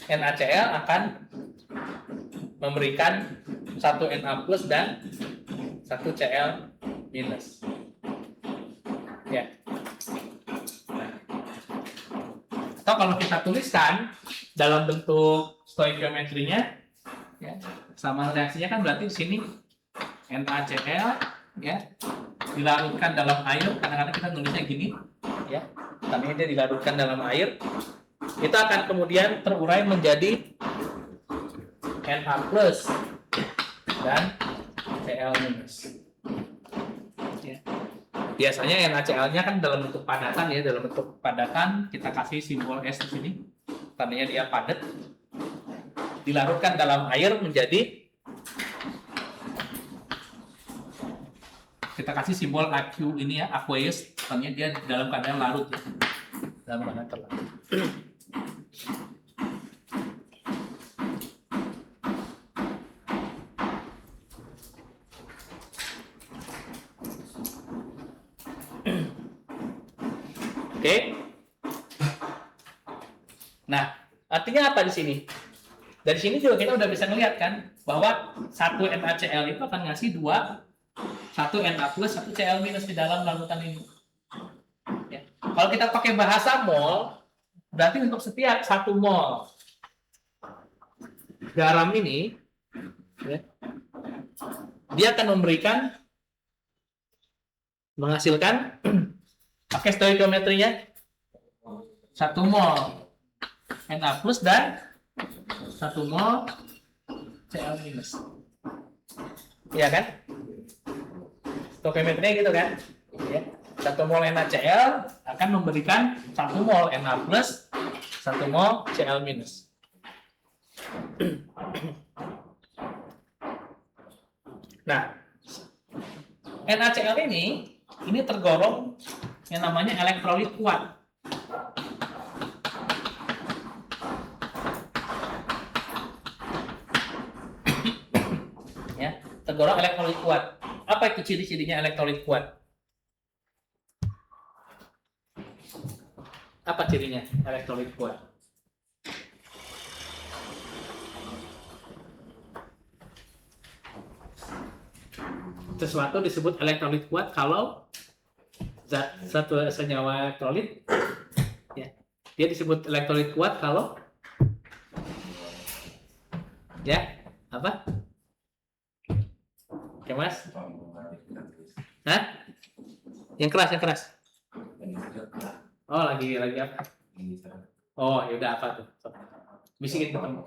NaCl akan memberikan 1 Na+ dan 1 Cl-. Ya. Atau kalau kita tuliskan dalam bentuk stoikiometrinya, ya, sama reaksinya kan berarti di sini NaCl, ya, dilarutkan dalam air. Kadang-kadang kita nulisnya gini, ya, tapi dia dilarutkan dalam air. Itu akan kemudian terurai menjadi Na+ dan Cl-. Ya. Biasanya NaCl-nya kan dalam bentuk padatan, ya, dalam bentuk padatan kita kasih simbol S di sini, tandanya dia padat. Dilarutkan dalam air menjadi, kita kasih simbol AQ ini, ya, aqueous, tandanya dia dalam keadaan larut, ya, dalam keadaan terlarut. Oke. Nah, artinya apa di sini? Dari sini juga kita udah bisa melihat kan bahwa 1 NaCl itu akan ngasih 2, 1 Na+, 1 Cl- di dalam larutan ini. Ya. Kalau kita pakai bahasa mol, berarti untuk setiap 1 mol garam ini, ya, dia akan menghasilkan pakai stoikiometrinya 1 mol Na+ dan 1 mol Cl-. Iya kan? Stoikiometrinya gitu kan? Ya. 1 mol NaCl akan memberikan 1 mol Na+, 1 mol Cl-. Nah, NaCl ini tergolong yang namanya elektrolit kuat. Ya, tergolong elektrolit kuat. Apa itu ciri-cirinya elektrolit kuat? Apa cirinya elektrolit kuat? Sesuatu disebut elektrolit kuat kalau satu senyawa elektrolit, ya, dia disebut elektrolit kuat kalau, ya, apa? Oke, Mas? Hah? Yang keras. Oh, lagi apa? Oh, yaudah, apa tuh? Bisikin ketemu.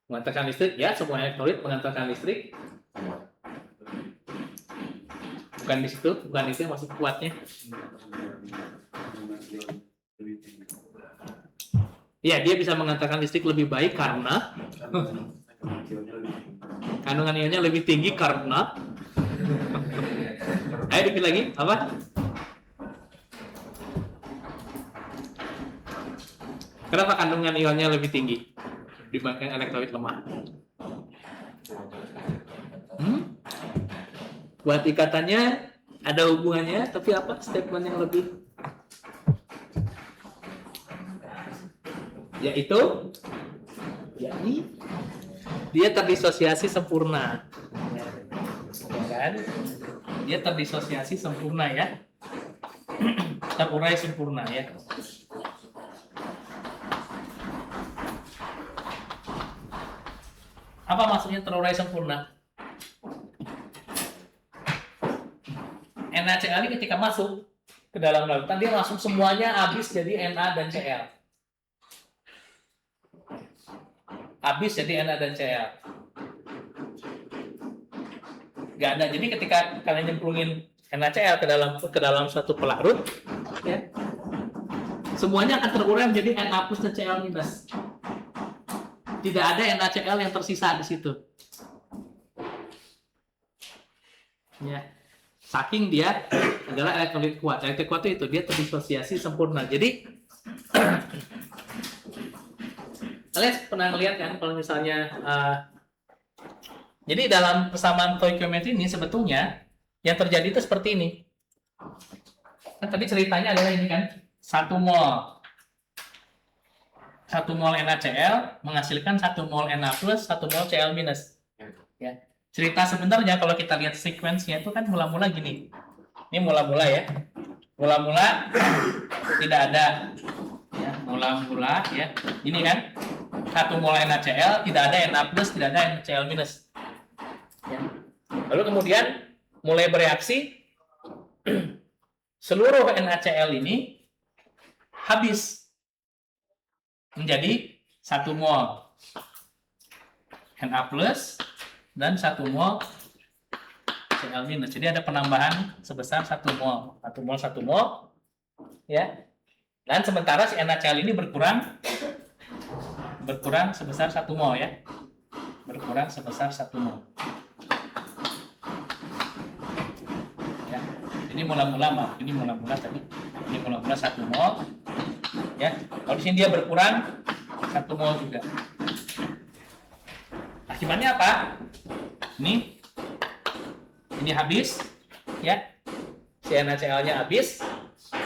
Mengantarkan listrik, ya, semua elektrolit mengantarkan listrik. Bukan di situ, bukan itu yang masuk kuatnya. Ya, dia bisa mengantarkan listrik lebih baik karena kandungan ionnya lebih tinggi karena. Ayo dikit lagi, apa? Kenapa kandungan ionnya lebih tinggi dibandingkan elektrolit lemah? Buat ikatannya ada hubungannya, tapi apa statement yang lebih? Yaitu, dia terdisosiasi sempurna. Ya kan? Dia terdisosiasi sempurna, ya. Terurai sempurna, ya. Apa maksudnya terurai sempurna? NaCl ini ketika masuk ke dalam larutan, dia langsung semuanya habis jadi Na dan Cl. Habis jadi Na dan Cl. nggak ada. Jadi ketika kalian nyemplungin NaCl ke dalam suatu pelarut, ya, semuanya akan terurai menjadi Na plus dan Cl minus. Tidak ada NaCl yang tersisa di situ. Ya. Saking dia adalah elektrolit kuat. Elektrolit kuat itu dia terdisosiasi sempurna. Jadi kalian pernah lihat kan kalau misalnya jadi dalam persamaan stoikiometri ini sebetulnya yang terjadi itu seperti ini. Kan tadi ceritanya adalah ini kan, 1 mol NaCl menghasilkan 1 mol Na plus, 1 mol Cl minus. Ya. Cerita sebenarnya kalau kita lihat sekuensinya itu kan mula-mula gini. Ini mula-mula ya. Mula-mula tidak ada. Ya, mula-mula ya. Ini kan 1 mol NaCl, tidak ada Na plus, tidak ada Cl minus. Ya. Lalu kemudian mulai bereaksi, seluruh NaCl ini habis menjadi 1 mol Na plus dan 1 mol Cl minus. Jadi ada penambahan sebesar 1 mol. 1 mol, ya. Dan sementara si NaCl ini berkurang sebesar 1 mol ya. Berkurang sebesar 1 mol. Ya. Ini mula-mula tadi. Ini mula-mula 1 mol. Ya. Kalau di sini dia berkurang 1 mol juga. Akibatnya apa? Ini habis, ya. Si NaCl-nya habis.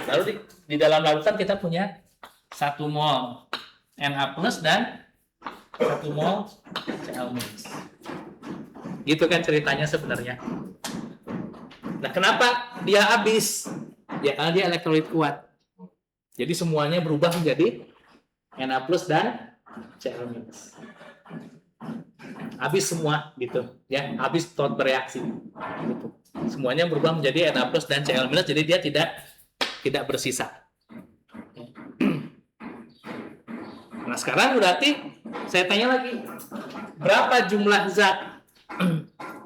Lalu di dalam larutan kita punya 1 mol Na plus dan 1 mol Cl minus. Gitu kan ceritanya sebenarnya. Nah, kenapa dia habis? Ya, karena dia elektrolit kuat. Jadi semuanya berubah menjadi Na plus dan Cl minus. Habis semua gitu ya, habis tot bereaksi gitu. Semuanya berubah menjadi Na plus dan Cl minus, jadi dia tidak bersisa. Nah, sekarang berarti saya tanya lagi, berapa jumlah zat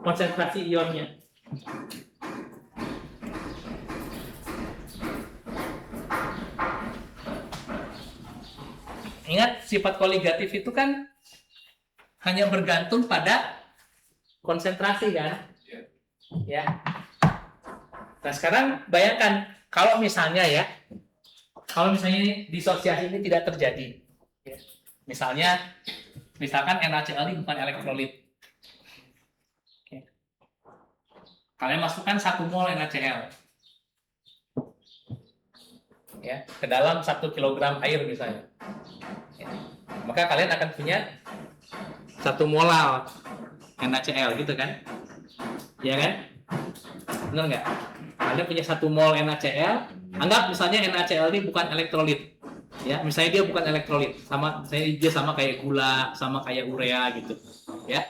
konsentrasi ionnya? Ingat, sifat koligatif itu kan hanya bergantung pada konsentrasi kan? Ya. Nah, sekarang bayangkan kalau misalnya ini disosiasi ini tidak terjadi. Ya. Misalkan NaCl ini bukan elektrolit. Oke. Kalian masukkan 1 mol NaCl. Ya, ke dalam 1 kg air misalnya. Ya. Maka kalian akan punya 1 molal NaCl gitu kan? Ya kan? Benar nggak? Kalian punya 1 mol NaCl. Anggap misalnya NaCl ini bukan elektrolit. Ya, misalnya dia bukan elektrolit, dia sama kayak gula, sama kayak urea gitu. Ya.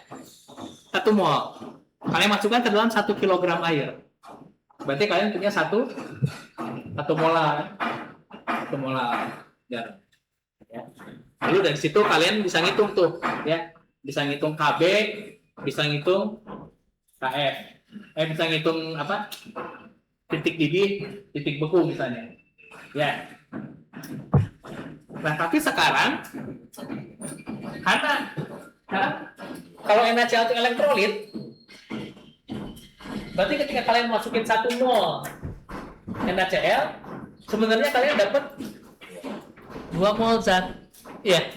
1 mol. Kalian masukkan ke dalam 1 kg air. Berarti kalian punya 1 molar. 1 molar garam. Ya. Lalu dari situ kalian bisa ngitung tuh, ya. Bisa ngitung Kb, bisa ngitung Kf. Bisa ngitung apa? Titik didih, titik beku misalnya. Ya. Nah, tapi sekarang karena kalau NaCl itu elektrolit, berarti ketika kalian masukin 1 mol NaCl, sebenarnya kalian dapat 2 mol zat. Iya.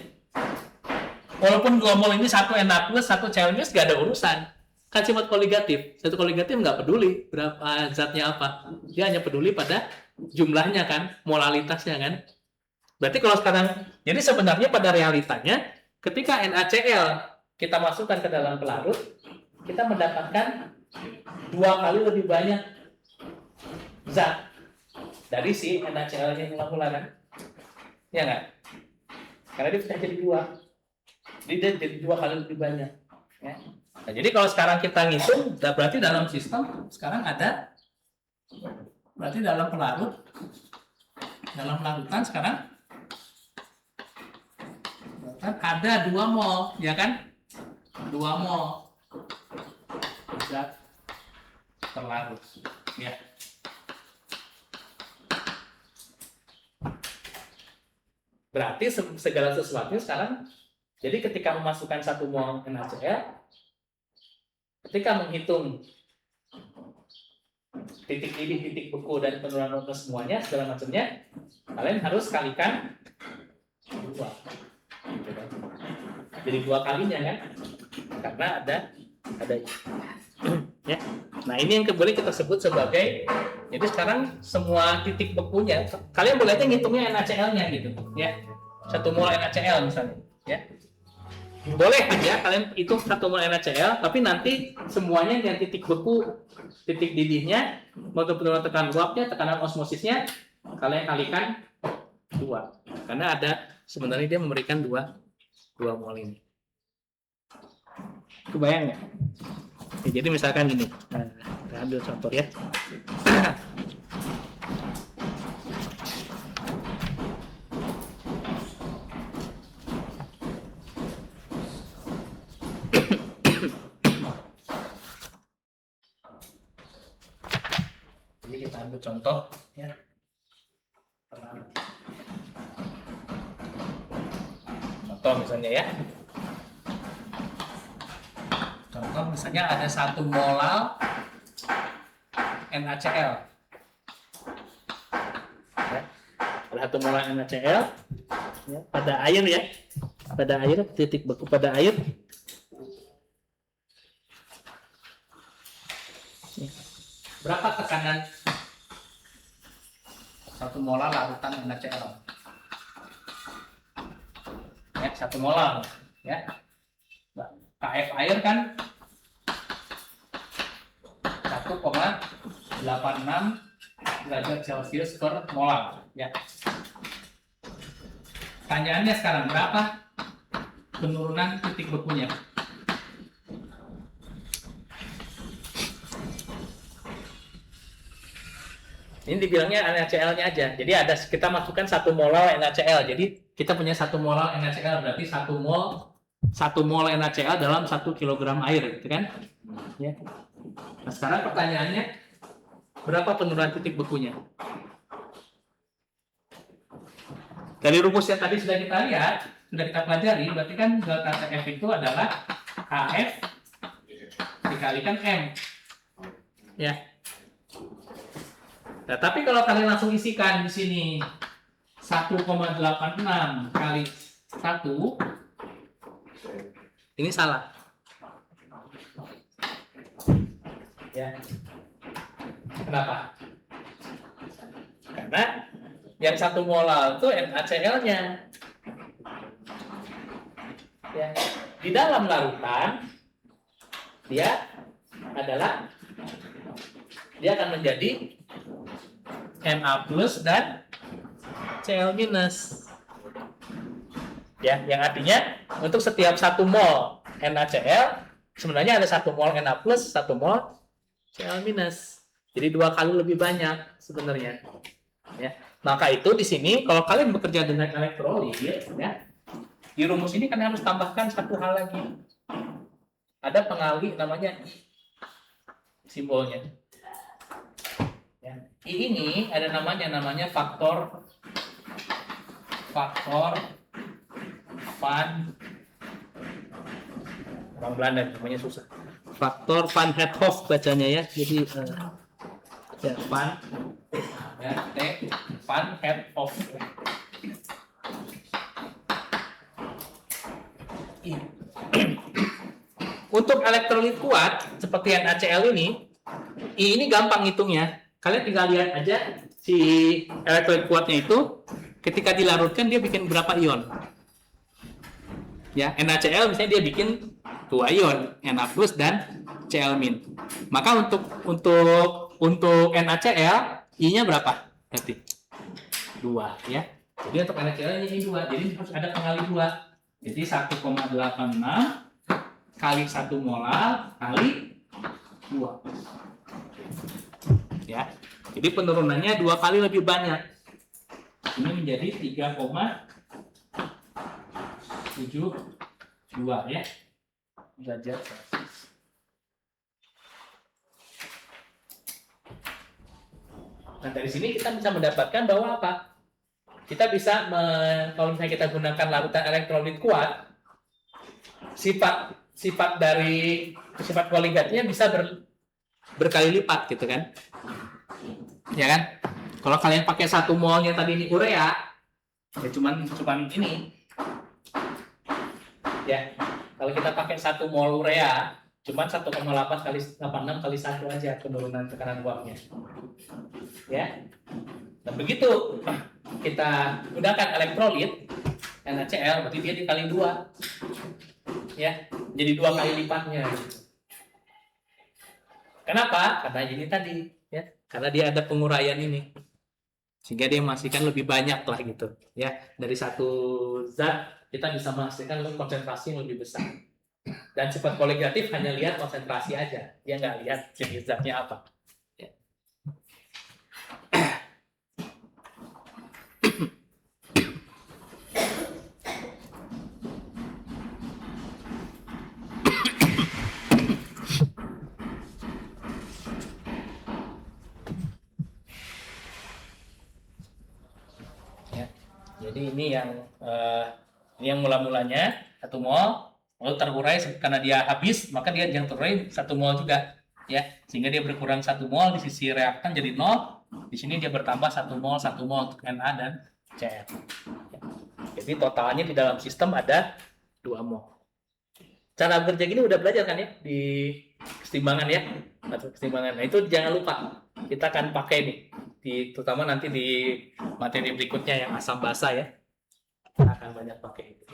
Walaupun 2 mol ini 1 Na plus, 1 Cl minus, gak ada urusan. Kan sifat koligatif. Satu koligatif nggak peduli berapa zatnya apa. Dia hanya peduli pada jumlahnya kan, molalitasnya kan. Berarti kalau sekarang, jadi sebenarnya pada realitanya, ketika NaCl kita masukkan ke dalam pelarut, kita mendapatkan 2 kali lebih banyak zat dari si NaCl yang mula-mula kan. Ya nggak? Karena dia bisa jadi 2. Jadi dia jadi 2 kali lebih banyak. Ya. Nah, jadi kalau sekarang kita ngitung, berarti dalam sistem sekarang berarti dalam pelarutan sekarang ada 2 mol, ya kan? 2 mol zat terlarut. Ya. Berarti segala sesuatu sekarang, jadi ketika memasukkan 1 mol NaCl, ketika menghitung titik didih, titik beku, dan penurunan volume semuanya, segala macamnya, kalian harus kalikan 2. Jadi 2 kalinya kan, karena ada ya. Nah ini yang boleh kita sebut sebagai, jadi sekarang semua titik bekunya, kalian boleh aja ngitungnya NaCl-nya gitu ya, 1 mol NaCl misalnya ya, boleh aja kalian hitung 1 mol NaCl, tapi nanti semuanya yang titik beku, titik didihnya, maupun penurunan tekanan uapnya, tekanan osmosisnya, kalian kalikan 2, karena ada sebenarnya dia memberikan 2 mol ini. Kebayang nggak? Ya, jadi misalkan gini, kita ambil contoh ya. Jadi kita ambil contoh ya. Contoh misalnya ya. Contoh misalnya ada 1 molal NaCl. Ya. Ada 1 molal NaCl ya, pada air ya. Pada air, titik beku pada air. Berapa tekanan 1 molar larutan NaCl? Ya, 1 molar ya. KF air kan 1,86 derajat Celcius per molar ya. Pertanyaannya sekarang, berapa penurunan titik bekunya? Ini dibilangnya NaCl-nya aja. Jadi kita masukkan 1 molar NaCl. Jadi kita punya 1 molar NaCl, berarti 1 mol NaCl dalam 1 kilogram air, gitu kan? Ya. Nah, sekarang pertanyaannya, berapa penurunan titik bekunya? Dari rumus yang tadi sudah kita lihat, sudah kita pelajari, berarti kan delta Tf itu adalah Kf dikalikan M. Ya. Nah, tapi kalau kalian langsung isikan di sini 1,86 kali 1, ini salah. Ya. Kenapa? Karena yang 1 molar itu NaCl-nya. Ya. Di dalam larutan dia akan menjadi Na plus dan Cl minus. Ya, yang artinya untuk setiap 1 mol NaCl sebenarnya ada 1 mol Na plus, 1 mol Cl minus. Jadi 2 kali lebih banyak sebenarnya. Ya. Maka itu di sini kalau kalian bekerja dengan elektrolit ya, di rumus ini kalian harus tambahkan 1 hal lagi. Ada pengali namanya I simbolnya. Ya. I ini ada namanya faktor Van, orang Belanda namanya susah. Faktor Van het Hoff bacanya ya. Jadi ya Van ya, Van het Hoff. Untuk elektrolit kuat seperti NaCl ini, I ini gampang hitungnya. Kalian tinggal lihat aja si elektrolit kuatnya itu ketika dilarutkan dia bikin berapa ion. Ya, NaCl misalnya dia bikin 2 ion, Na plus dan Cl min. Maka untuk NaCl I-nya berapa? Berarti 2 ya. Jadi untuk NaCl ini 2. Jadi harus ada pengali 2. Jadi 1,86 kali 1 molar kali 2. Ya. Jadi penurunannya 2 kali lebih banyak. Ini menjadi 3,72 ya. Derajat Celcius. Nah, dari sini kita bisa mendapatkan bahwa apa? Kita bisa, kalau misalnya kita gunakan larutan elektrolit kuat, sifat dari sifat koligatnya bisa berkali lipat gitu kan? Ya kan? Kalau kalian pakai 1 molnya tadi ini urea, ya cuman ini. Ya, kalau kita pakai 1 mol urea, cuman 1,8 kali 86 kali 1 aja penurunan tekanan uapnya. Ya. Dan begitu kita gunakan elektrolit NaCl, berarti dia dikali 2. Ya, jadi 2 kali lipatnya. Kenapa? Karena ini tadi, ya. Karena dia ada penguraian ini. Sehingga dia menghasilkan lebih banyak lah gitu. Ya, dari satu zat kita bisa menghasilkan konsentrasi yang lebih besar. Dan sifat koligatif hanya lihat konsentrasi aja, dia nggak lihat jenis zatnya apa. Ya. Ya. Jadi ini yang mula-mulanya 1 mol, lalu terurai karena dia habis, maka dia yang terurai 1 mol juga, ya, sehingga dia berkurang 1 mol di sisi reaktan jadi 0. Di sini dia bertambah 1 mol untuk Na dan Cl. Ya. Jadi totalnya di dalam sistem ada 2 mol. Cara bekerja gini udah belajar kan ya di keseimbangan ya, atau keseimbangan. Nah itu jangan lupa, kita akan pakai nih, terutama nanti di materi berikutnya yang asam basa ya, kita akan banyak pakai itu.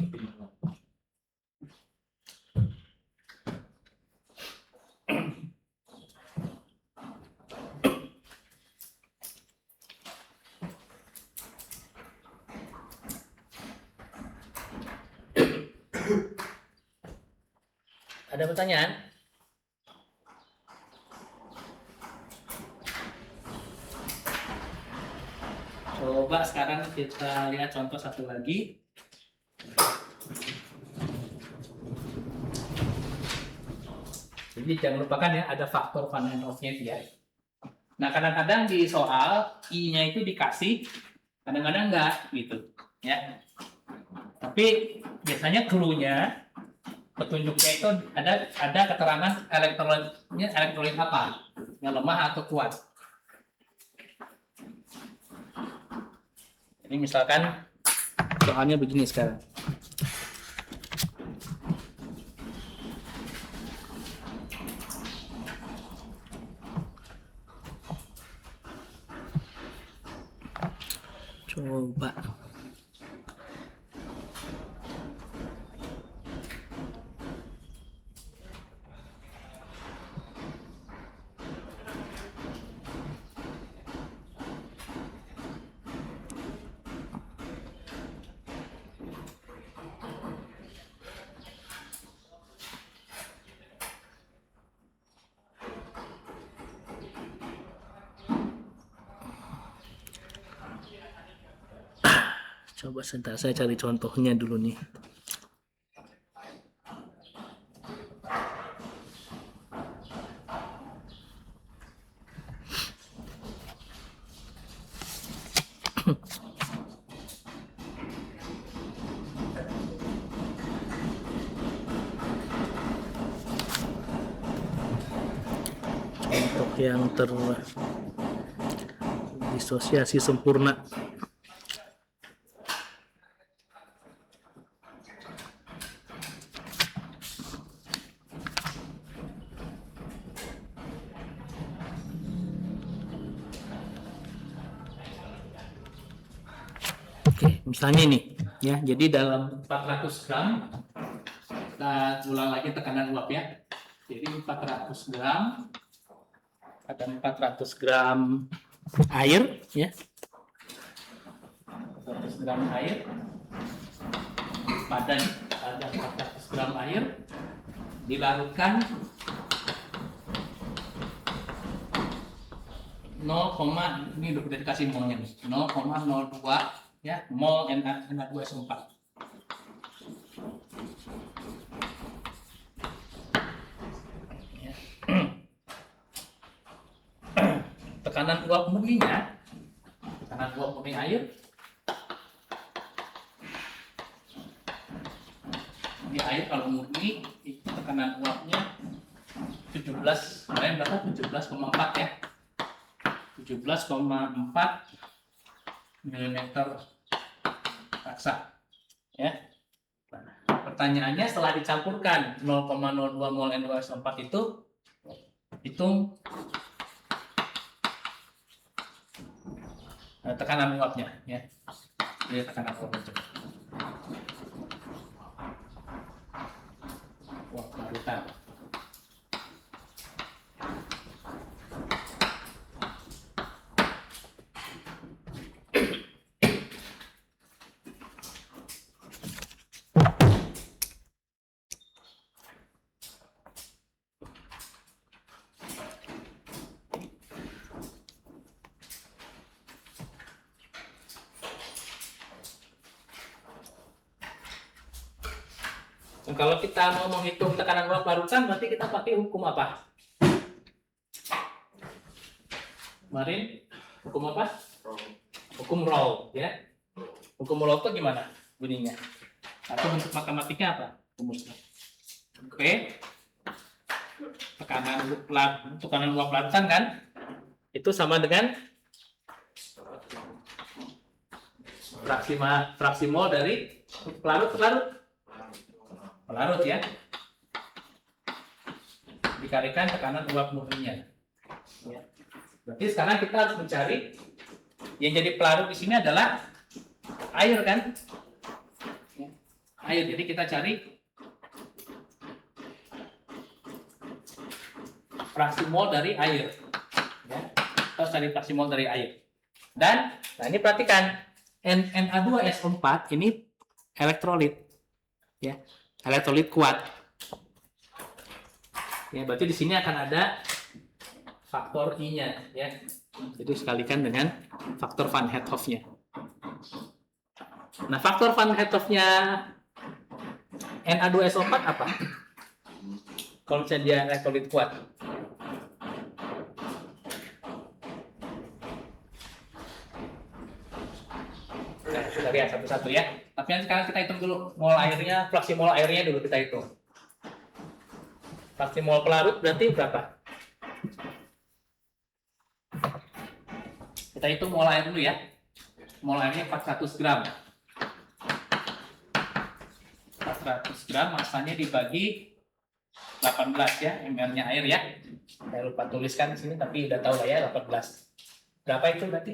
Ada pertanyaan? Coba sekarang kita lihat contoh satu lagi. Jadi jangan lupakan ya, ada faktor Van Hoff-nya dia. Nah, kadang-kadang di soal I-nya itu dikasih, kadang-kadang enggak gitu, ya. Tapi biasanya clue-nya, petunjuknya itu ada keterangan elektrolit apa, yang lemah atau kuat. Ini misalkan soalnya begini sekarang. Coba. Coba sebentar, saya cari contohnya dulu nih. Contoh yang terdisosiasi sempurna. Oke, misalnya nih, ya. Jadi dalam 400 gram, kita ulang lagi tekanan uap ya. Jadi 400 gram, ada 400 gram air, ya. 400 gram air, ada 400 gram air, dilarutkan 0, ini udah dikasih molnya nih, 0,02 ya, mol Na2SO4. Ya. Tekanan uap murninya tekanan uap murni air. Ini air kalau murni itu tekanan uapnya 17, kemarin berapa? 17,4 ya. 17,4 mm raksa. Ya. Pertanyaannya setelah dicampurkan 0,02 mol N2SO4 itu hitung tekanan uapnya ya. Ini tekanan uapnya. Uap larutan. Nah, kalau kita mau menghitung tekanan uap larutan, berarti kita pakai hukum apa? Kemarin hukum apa? Hukum Raoult, ya. Hukum Raoult itu gimana bunyinya? Atau bentuk matematiknya apa? Rumusnya. Oke. Tekanan uap larutan kan? Itu sama dengan fraksi mol dari pelarut ya, dikalikan tekanan uap murninya. Ya. Berarti sekarang kita harus mencari yang jadi pelarut di sini adalah air kan? Ya. Air. Jadi kita cari fraksi mol dari air. Ya. Kita harus cari fraksi mol dari air. Dan, nah ini perhatikan, Na2SO4 ini elektrolit. Ya. Elektrolit kuat. Ya, berarti di sini akan ada faktor I-nya, ya. Jadi sekalikan dengan faktor Van 't Hoff-nya. Nah, faktor Van 't Hoff-nya Na2SO4 apa? Kalau misalnya dia elektrolit kuat. Nah, kita lihat satu-satu ya. Tapi sekarang kita hitung dulu mol airnya, fraksi mol airnya dulu kita hitung. Fraksi mol pelarut berarti berapa? Kita hitung mol air dulu ya. Mol airnya 400 gram. 400 gram masanya dibagi 18 ya, ml-nya air ya. Saya lupa tuliskan di sini tapi udah tahu lah ya 18. Berapa itu berarti?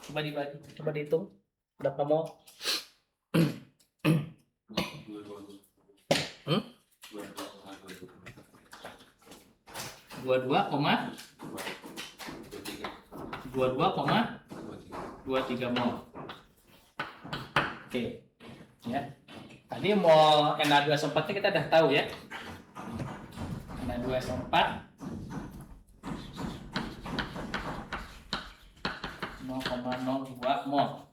Coba dibagi, coba dihitung. Berapa mol? 22,23 mol. Oke. Ya. Tadi mol Na2SO4 kita udah tahu ya. Na2SO4 0,02 mol.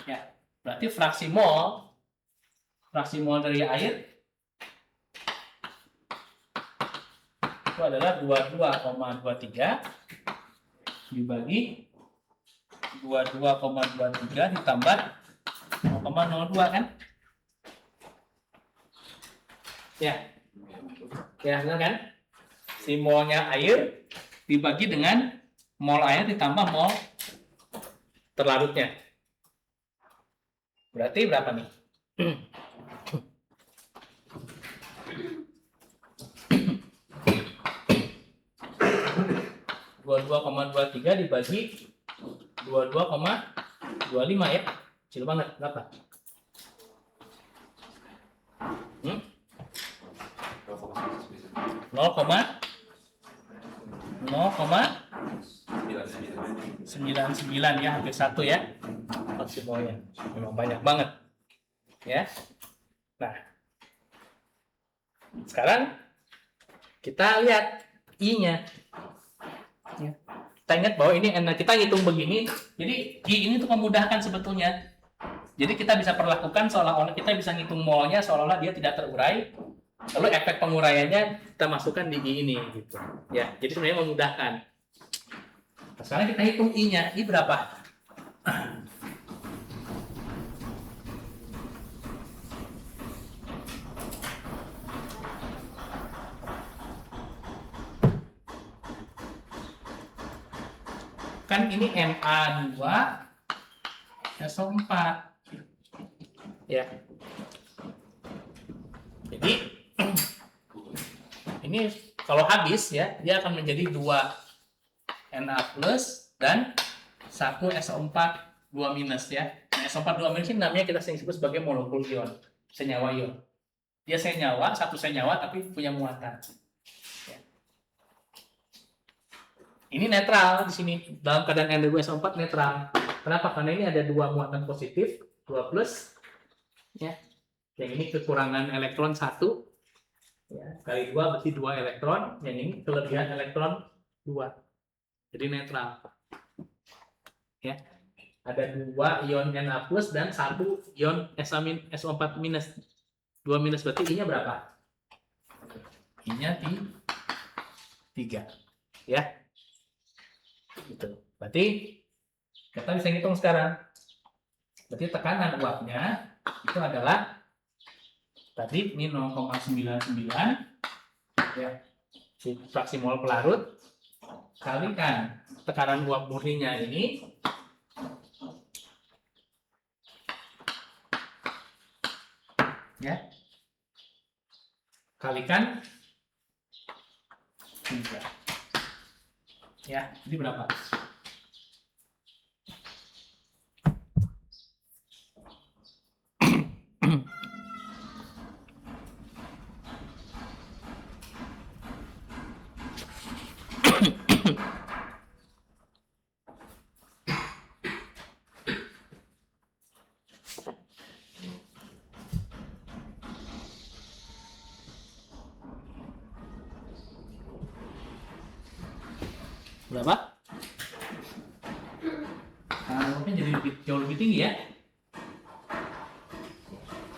Ya, berarti fraksi mol dari air itu adalah 22,23 dibagi 22,23 ditambah 0,02 kan? Ya. Ya, benar kan? Si molnya air dibagi dengan mol air ditambah mol terlarutnya. Berarti berapa nih? 22,23 dibagi 22,25 ya. Kecil banget, berapa? 0,99 ya, hampir 1 ya. Maksimalnya. Memang banyak banget. Ya. Nah. Sekarang kita lihat I-nya. Ya. Kita ingat bahwa ini kita ngitung begini, jadi I ini untuk memudahkan sebetulnya. Jadi kita bisa perlakukan seolah-olah kita bisa ngitung molnya seolah-olah dia tidak terurai. Lalu efek penguraiannya kita masukkan di I ini gitu. Ya, jadi sebenarnya memudahkan. Nah, sekarang kita hitung I-nya. I berapa? Kan ini Na2 SO4 ya. Jadi ini kalau habis ya, dia akan menjadi 2 Na plus dan 1 SO4 2 minus ya. Nah, SO4 2 minus ini namanya kita sering sebut sebagai molekul ion, senyawa ion. Dia senyawa, satu senyawa tapi punya muatan. Ya. Ini netral di sini, dalam keadaan N2SO4 netral. Kenapa? Karena ini ada 2 muatan positif, 2 plus ya. Yang ini kekurangan elektron 1 ya, kali 2 berarti 2 elektron, yang ini kelebihan elektron 2. Jadi netral. Ya. Ada 2 ion Na plus dan 1 ion SO4 minus. 2 minus berarti I-nya berapa? I-nya 3. Ya. Gitu. Berarti kita bisa hitung sekarang. Berarti tekanan uapnya itu adalah tadi ini 0,99 ya, fraksi mol pelarut kalikan tekanan uap murninya ini ya, kalikan 3 ya, ini berapa? Berapa? Uapnya jadi jauh lebih tinggi ya.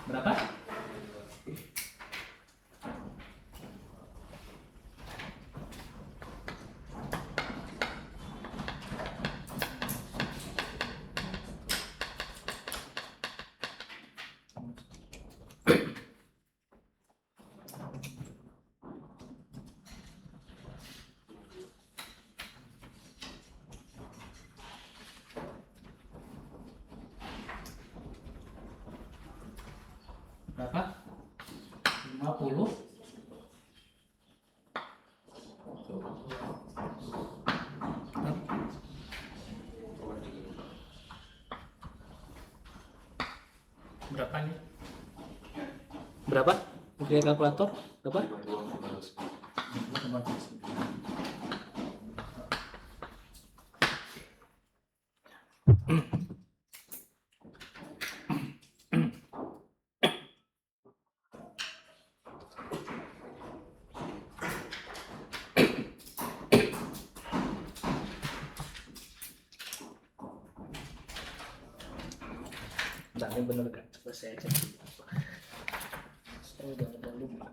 Berapa? Berapa? 50. Berapa nih? Berapa? Pakai kalkulator? Berapa? Nah, ini bener kan? Coba saya cek. Saya udah lupa.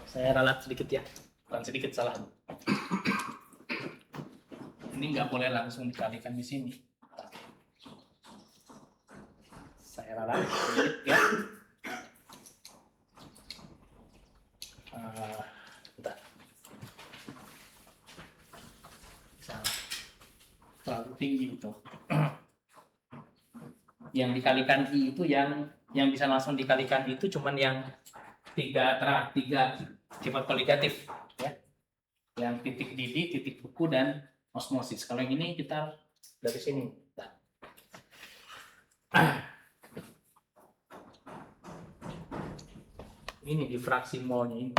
Saya ralat sedikit ya, bukan sedikit, salah. Ini nggak boleh langsung dikalikan di sini. Saya ralat sedikit ya. Bentar. Salah. Terlalu tinggi itu. Yang dikalikan I itu yang bisa langsung dikalikan itu cuman yang tiga sifat koligatif ya, yang titik didih, titik beku, dan osmosis. Kalau yang ini kita dari sini. Nah. Ini di fraksi molnya ini.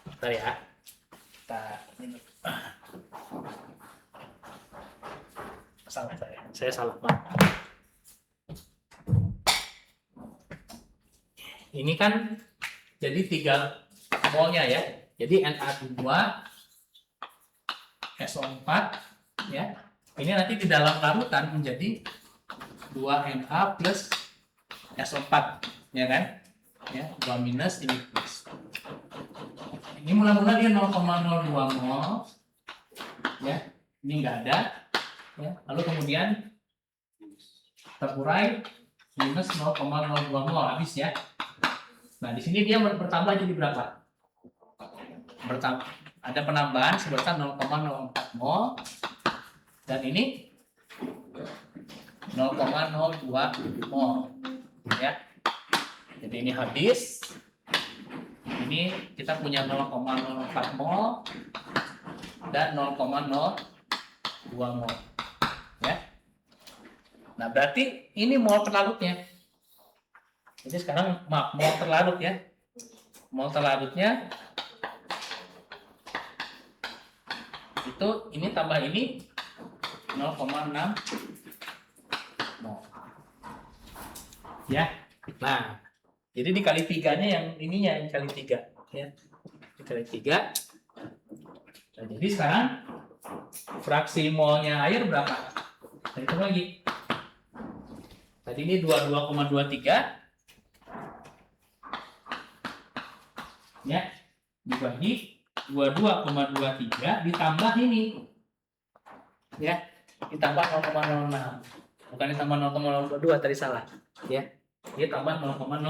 Bentar ya. Salah saya salah Pak. Ini kan jadi 3 molnya ya. Jadi Na2 SO4 ya. Ini nanti di dalam larutan menjadi 2Na plus SO4 ya kan? Ya, 2 minus ini plus. Ini mula-mula dia 0,02 mol. Ya. Ini enggak ada. Ya. Lalu kemudian terurai minus 0,02 mol habis ya. Nah, di sini dia bertambah jadi berapa? Ada penambahan sebesar 0,04 mol dan ini 0,02 mol ya. Jadi ini habis. Ini kita punya 0,04 mol dan 0,02 mol ya. Nah, berarti ini mol terlarutnya. Jadi sekarang mol terlarut ya. Mol terlarutnya itu ini tambah ini 0,6 mol. Ya. Nah, jadi dikali 3-nya yang ininya yang kali 3 ya. Dikali 3. Nah, jadi sekarang fraksi molnya air berapa? Kita hitung lagi. Tadi ini 22,23 ya, dibagi 22,23 ditambah ini ya, ditambah 0,06, bukan ditambah 0,02 tadi salah ya, dia tambah 0,06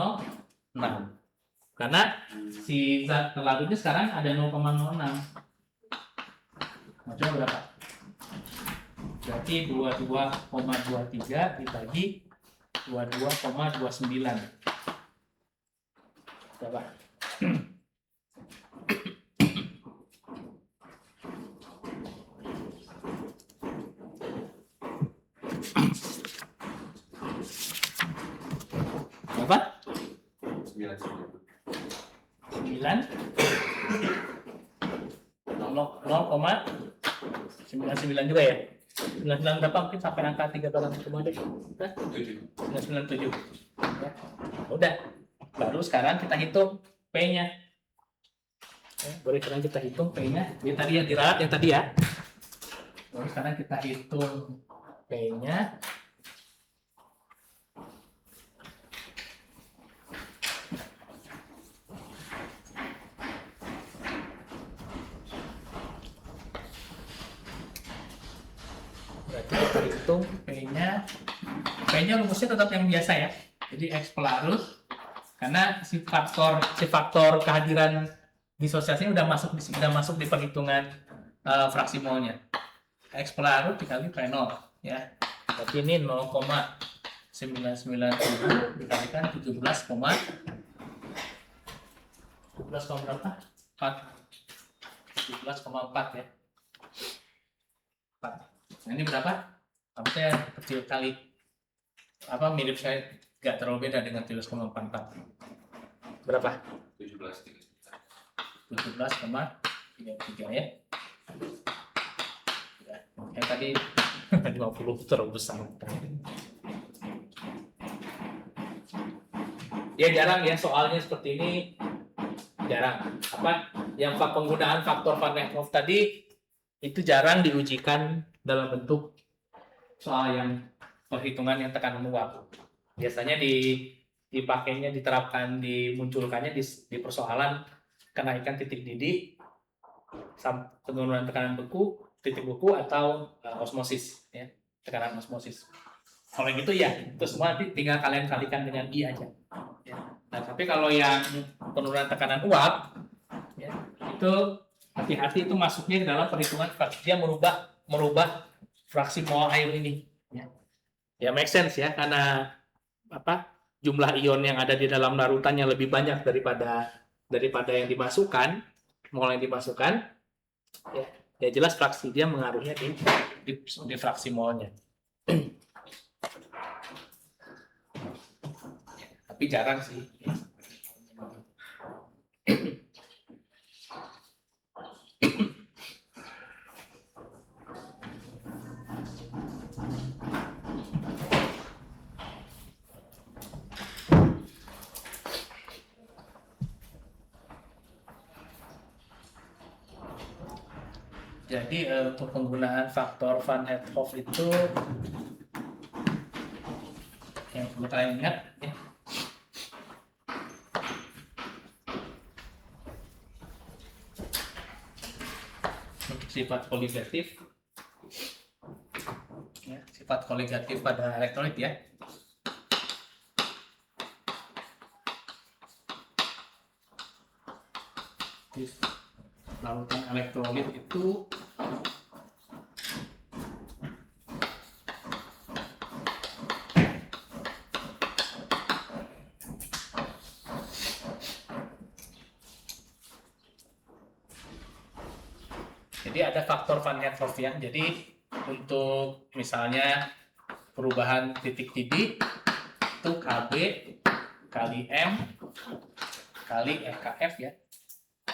karena si zat terlarutnya sekarang ada 0,06. Coba berapa? Berarti 22,23 dibagi 22,29 berapa? Berapa? 0,99 juga ya? 99 berapa? Mungkin sampai angka 3 kali kemarin. 997. Ya. Udah. Baru sekarang kita hitung P-nya. Ya, boleh sekarang kita hitung P-nya. Ini tadi yang diralat yang tadi ya. Baru sekarang kita hitung P-nya. Berarti kita hitung P-nya rumusnya tetap yang biasa ya. Jadi X pelarut karena si faktor kehadiran disosiasinya udah masuk di perhitungan fraksi molnya. X pelarut dikali P0 ya. Berarti ini 0,997 dikalikan 17 berapa? 17,4 ya. 4. Nah, ini berapa? Maksudnya kecil kali mirip saya, nggak terlalu beda dengan 17,44. Berapa? 17,33 ya. Yang tadi 50 terlalu besar. Ya jarang ya soalnya seperti ini, jarang. Yang penggunaan faktor Van Nekerhof tadi itu jarang diujikan dalam bentuk soal yang perhitungan yang tekanan uap. Biasanya dipakainya, dimunculkannya di persoalan kenaikan titik didih, penurunan tekanan titik beku atau osmosis ya, tekanan osmosis. Kalau gitu ya, itu semua nanti tinggal kalian kalikan dengan I aja. Ya. Nah, tapi kalau yang penurunan tekanan uap, ya, itu hati-hati, itu masuknya ke dalam perhitungan fraksi, dia merubah fraksi mol air ini. Ya make sense ya, karena jumlah ion yang ada di dalam larutannya lebih banyak daripada yang dimasukkan, mol yang dimasukkan. Ya jelas fraksi dia mengaruhnya di fraksi molnya. Tapi jarang sih. Jadi untuk penggunaan faktor Van 't Hoff itu yang perlu kalian ingat ya. Untuk sifat koligatif ya, sifat koligatif pada elektrolit ya. Larutan elektrolit itu jadi ada faktor Van 't Hoff ya. Jadi untuk misalnya perubahan titik titik itu KB kali M kali RKF ya.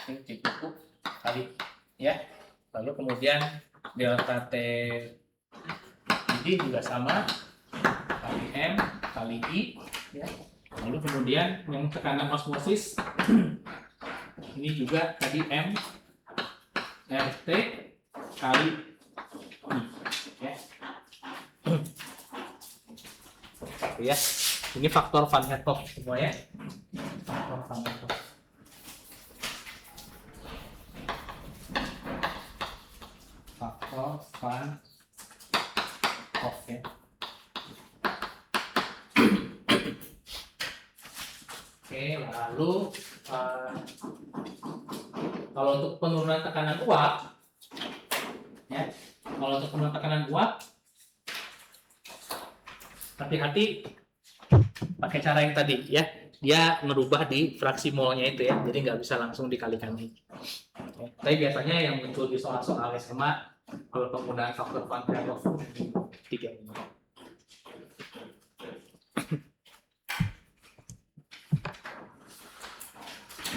Ini titikku kali ya. Lalu kemudian delta T ini juga sama kali M kali I ya. Lalu kemudian yang tekanan osmosis ini juga tadi M RT kali I ya. Ya, ini faktor Van 't Hoff semua ya. Faktor Van 't Hoff. Faktor Van 't Hoff ya. Oke, lalu kalau untuk penurunan tekanan uap ya, kalau untuk penurunan tekanan uap hati-hati pakai cara yang tadi ya, dia merubah di fraksi molnya itu ya, jadi nggak bisa langsung dikalikan ini. Tapi biasanya yang muncul di soal-soal SMA kalau penggunaan faktor Van 't Hoff 3 ini.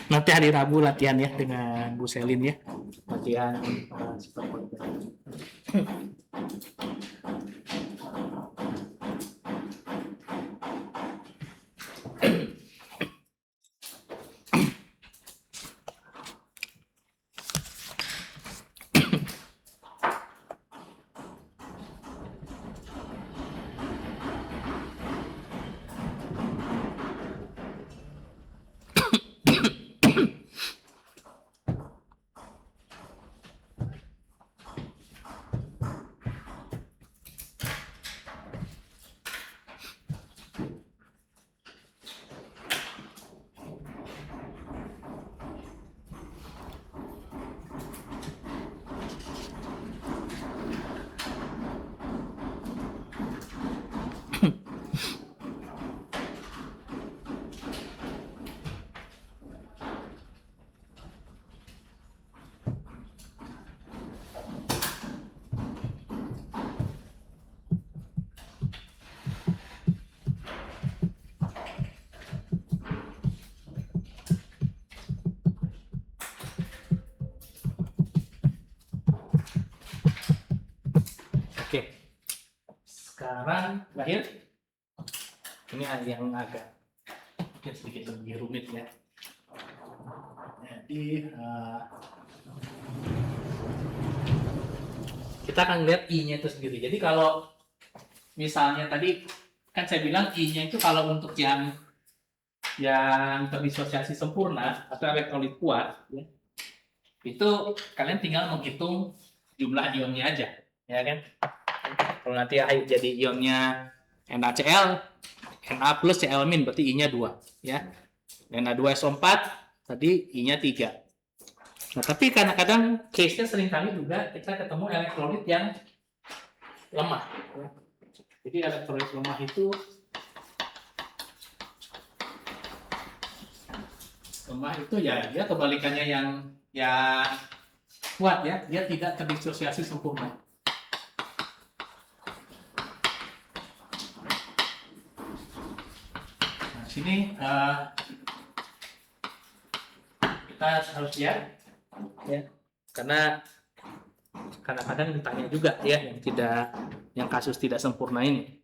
Nanti hari Rabu latihan ya dengan Bu Selin ya, latihan sifat koligatif. Oke, sekarang terakhir ini yang agak sedikit lebih rumit ya. Jadi kita akan lihat I-nya itu sendiri. Jadi kalau misalnya tadi kan saya bilang I-nya itu kalau untuk yang terdisosiasi sempurna atau elektrolit kuat ya, itu kalian tinggal menghitung jumlah ionnya aja ya kan. Kalau nanti jadi ionnya NaCl, Na plus Cl min berarti I-nya 2 ya. Na2SO4 tadi I-nya 3. Nah, tapi kadang-kadang case-nya seringkali juga kita ketemu elektrolit yang lemah ya. Jadi elektrolit lemah itu ya dia kebalikannya yang kuat ya, dia tidak terdisosiasi sempurna. Nah, sini kita harus lihat ya, karena kadang-kadang ditanya juga ya yang kasus tidak sempurna ini.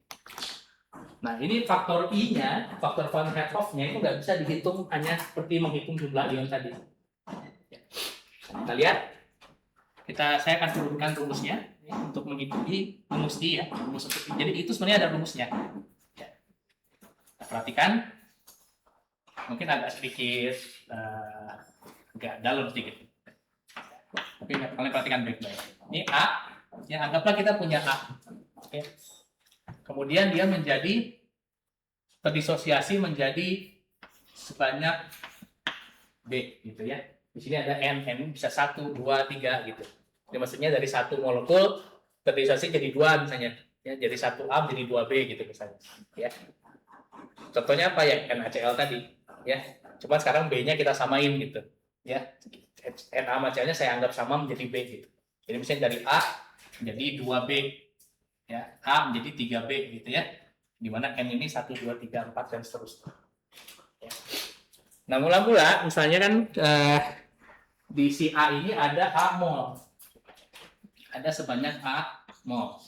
Nah, ini faktor I-nya, faktor Van Herthoff-nya itu nggak bisa dihitung hanya seperti menghitung jumlah ion tadi. Kita lihat, saya akan turunkan rumusnya ya, untuk mengikuti rumus I ya. Jadi itu sebenarnya ada rumusnya. Ya. Kita perhatikan, mungkin agak sedikit agak dalam sedikit. Tapi kalian perhatikan baik-baik. Ini A, ya anggaplah kita punya A. Oke. Kemudian dia terdisosiasi menjadi sebanyak B gitu ya. Di sini ada N bisa 1, 2, 3 gitu. Jadi maksudnya dari satu molekul terdisosiasi jadi 2 misalnya. Ya, jadi 1A menjadi 2B gitu misalnya. Ya. Contohnya apa ya? NaCl tadi. Ya. Cuma sekarang B-nya kita samain gitu. Ya. Na sama Cl-nya saya anggap sama menjadi B gitu. Jadi misalnya dari A menjadi 2B. Ya, A menjadi 3B gitu ya. Di mana N ini 1, 2, 3, 4 dan seterusnya. Ya. Nah, mula-mula misalnya kan di si A ini ada A mol. Ada sebanyak A mol.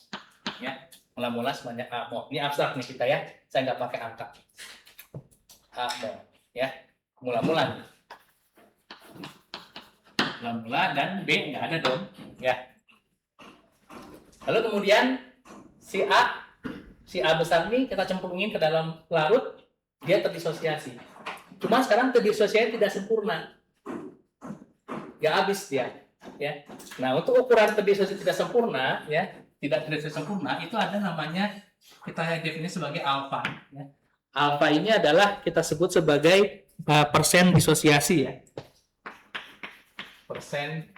Ya, mula-mula sebanyak A mol. Ini abstrak nih kita ya. Saya nggak pakai angka. A mol, ya. Mula-mula. Mula-mula dan B nggak ada dong, ya. Lalu kemudian si A besar ini kita cemplungin ke dalam larut, dia terdisosiasi. Cuma sekarang terdisosiasi tidak sempurna, nggak habis dia. Ya. Nah, untuk ukuran terdisosiasi tidak sempurna, ya, tidak sempurna, itu ada namanya kita definisi sebagai alfa. Ya. Alfa ini adalah kita sebut sebagai persen disosiasi ya. Persen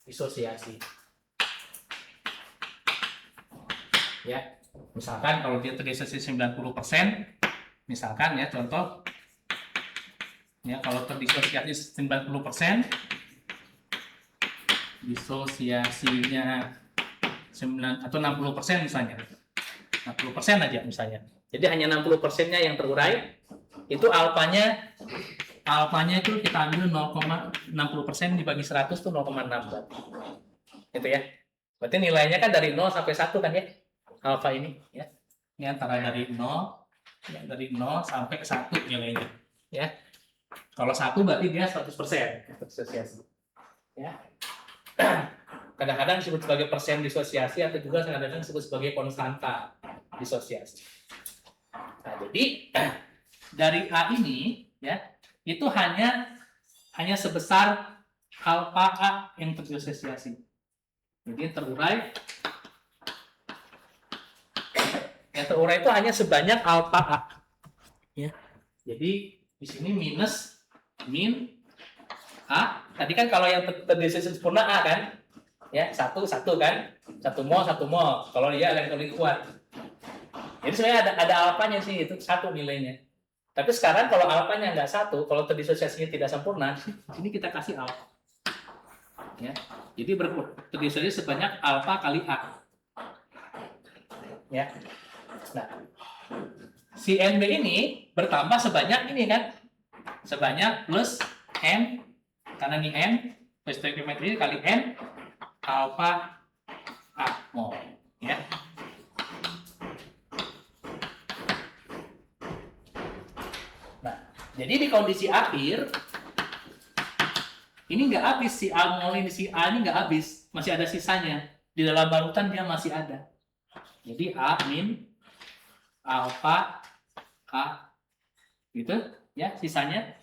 disosiasi. Ya. Misalkan kalau dia terdisosiasi 90%, misalkan ya contoh, ya kalau terdisosiasi 90%, disosiasinya 9 atau 60% misalnya, 60% aja misalnya. Jadi hanya 60%-nya yang terurai, itu alfanya itu kita ambil 0,60% dibagi 100 itu 0,6. Gitu ya. Berarti nilainya kan dari 0 sampai 1 kan ya. Alfa ini ya. Ini antara dari 0 sampai ke 1 nilainya. Ya. Kalau 1 berarti dia 100% disosiasi. Ya. Kadang-kadang disebut sebagai persen disosiasi atau juga kadang-kadang disebut sebagai konstanta disosiasi. Nah, jadi dari A ini ya, itu hanya sebesar alfa A yang terdisosiasi. Jadi terurai itu hanya sebanyak alfa A. Ya. Jadi di sini min A. Tadi kan kalau yang terdisosiasi sempurna A kan? Ya, 1 kan? 1 mol. Kalau dia elektrolit kuat. Jadi sebenarnya ada alfanya sih, itu 1 nilainya. Tapi sekarang kalau alfanya nggak 1, kalau terdisosiasinya tidak sempurna, ini kita kasih alfa. Ya. Jadi terdisosiasi sebanyak alfa kali A. Ya. Nah, si NB ini bertambah sebanyak ini kan? Sebanyak plus N, karena ini N, stoichiometri kali N, alfa A mol. Ya. Jadi di kondisi akhir ini nggak habis si A mol ini, si A ini nggak habis, masih ada sisanya di dalam barutan, dia masih ada. Jadi A min alfa A gitu ya sisanya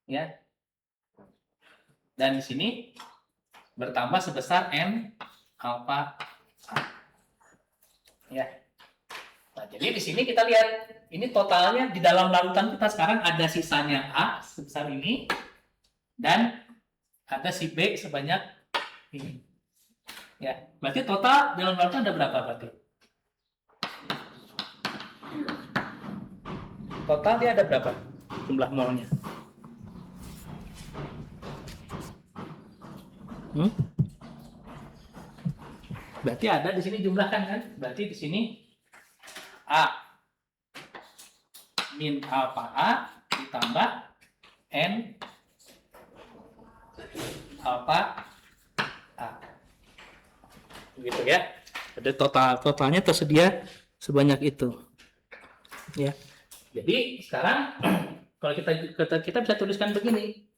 ya, dan di sini bertambah sebesar N alfa A ya. Nah, jadi di sini kita lihat ini totalnya di dalam larutan kita sekarang ada sisanya A sebesar ini dan ada si B sebanyak ini. Ya, berarti total dalam larutan ada berapa berarti? Total dia ada berapa jumlah molnya? Berarti ada di sini jumlahkan kan? Berarti di sini A min alfa A ditambah N alfa A. Gitu ya. Ada totalnya tersedia sebanyak itu. Ya. Jadi sekarang kalau kita bisa tuliskan begini.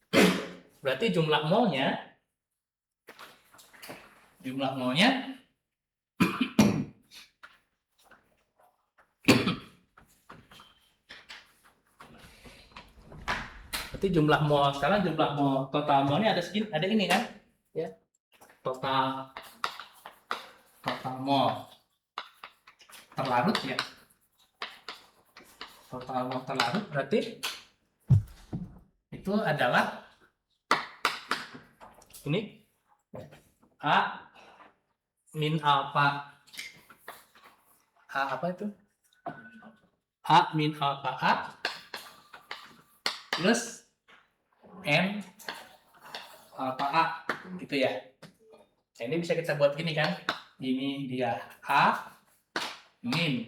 Berarti jumlah molnya berarti jumlah mol sekarang total molnya ada segini, ada ini kan? Ya. Total mol terlarut ya. Total mol terlarut berarti itu adalah ini A min alfa A apa itu? A min alfa A plus N alfa A gitu ya. Nah, ini bisa kita buat gini kan? Ini dia A min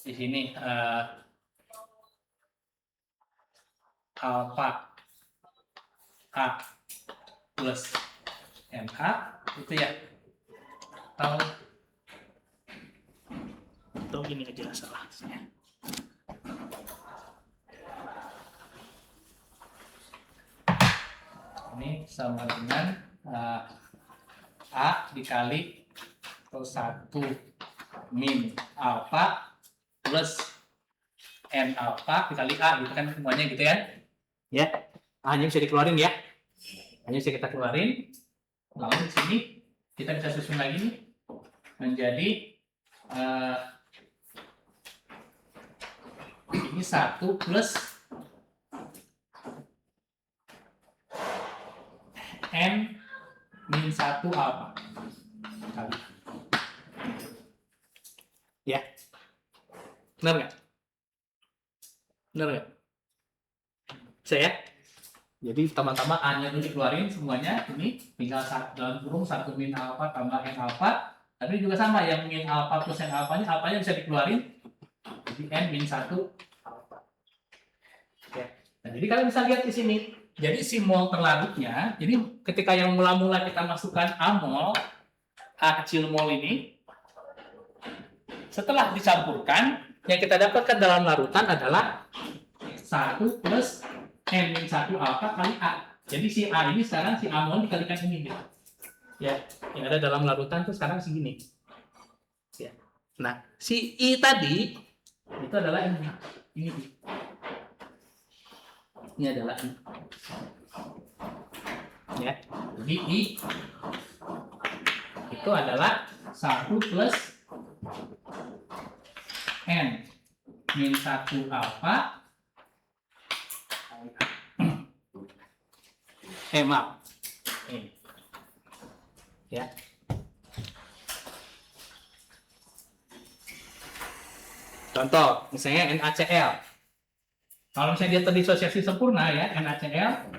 di sini alfa A plus NA itu ya. Atau gini aja salah. Ini sama dengan A dikali 1 min alfa plus N alfa dikali A gitu kan semuanya gitu ya. Ya, hanya bisa dikeluarin ya. Hanya bisa kita keluarin. Lalu di sini kita bisa susun lagi nih menjadi ini 1 plus N min 1 alfa. Ya. Benar nggak? Benar nggak? Bisa ya? Jadi pertama-tama A-nya dulu dikeluarin semuanya. Ini tinggal dalam kurung 1 min alfa tambah N alfa. Tapi juga sama, yang min alfa plus N alfanya bisa dikeluarin. Jadi N min 1 alfa. Ya. Nah, jadi kalian bisa lihat di sini. Jadi si mol terlarutnya, jadi ketika yang mula-mula kita masukkan A mol, A kecil mol ini, setelah dicampurkan, yang kita dapatkan dalam larutan adalah 1 plus N min 1 alfa kali A. Jadi si A ini sekarang si A mol dikalikan ini. Ya, yang ada dalam larutan itu sekarang segini. Ya. Nah, si I tadi itu adalah ini. Ini adalah I. Ya, jadi I itu adalah 1 plus N min 1 alfa maaf. Ini. Ya. Contoh, misalnya NaCl. Kalau misalnya dia terdisosiasi sempurna ya, NaCl,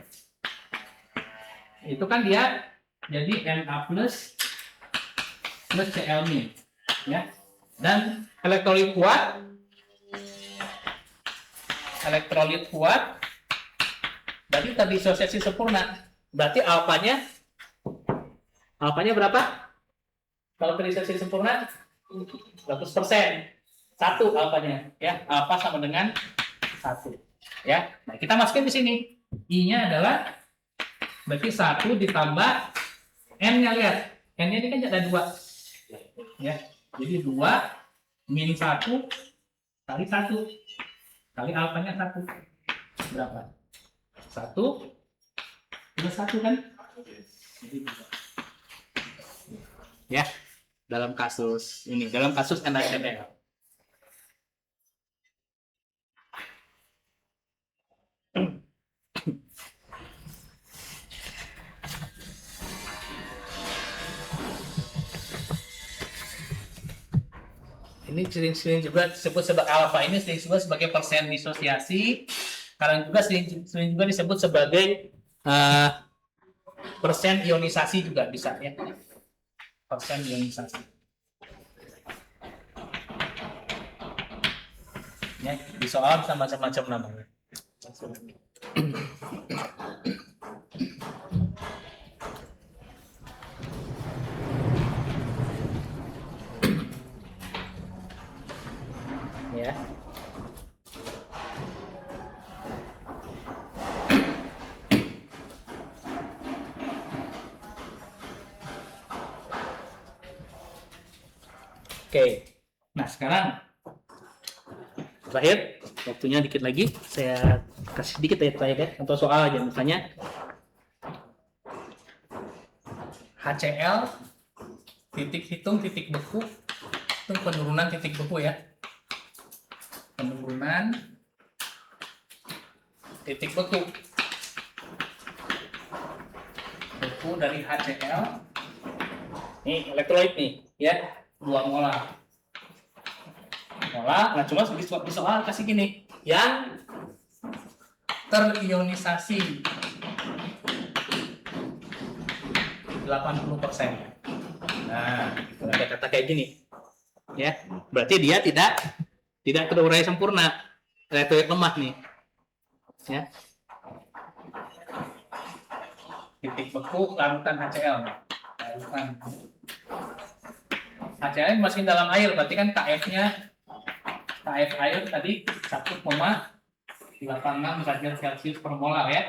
itu kan dia jadi Na plus Cl min, ya. Dan elektrolit kuat, berarti terdisosiasi sempurna. Berarti alfanya berapa? Kalau terdisosiasi sempurna 100%. 1 alfanya, ya. Alfa sama dengan 1. Ya. Nah, kita masukin di sini. I-nya adalah berarti 1 ditambah N-nya, lihat. N-nya ini kan ada 2. Ya. Jadi 2 min 1 kali 1 kali alfanya 1. Berapa? 1 plus 1 kan? Jadi 2. Ya. Dalam kasus NaCl. Ini sering juga disebut sebagai alfa, ini sering disebut sebagai persen disosiasi. Sekarang juga sering juga disebut sebagai persen ionisasi juga bisa ya. Persen ionisasi. Ya, di soal bisa macam-macam namanya. Ya. Oke. Nah, sekarang terakhir, waktunya dikit lagi. Saya kasih sedikit ya terakhir contoh soal aja misalnya HCl titik hitung titik beku, itu penurunan titik beku ya. Penurunan titik beku dari HCl. Ini elektrolit nih, ya, 2 molar. Nah cuma di soal kasih gini, yang terionisasi 80%. Nah, ada kata kayak gini, ya, berarti dia tidak terurai sempurna, elektrolit lemah nih, ya. Titik beku larutan HCl, larutan HCl masih dalam air, berarti kan KF air tadi 1,86 derajat Celcius per molar ya.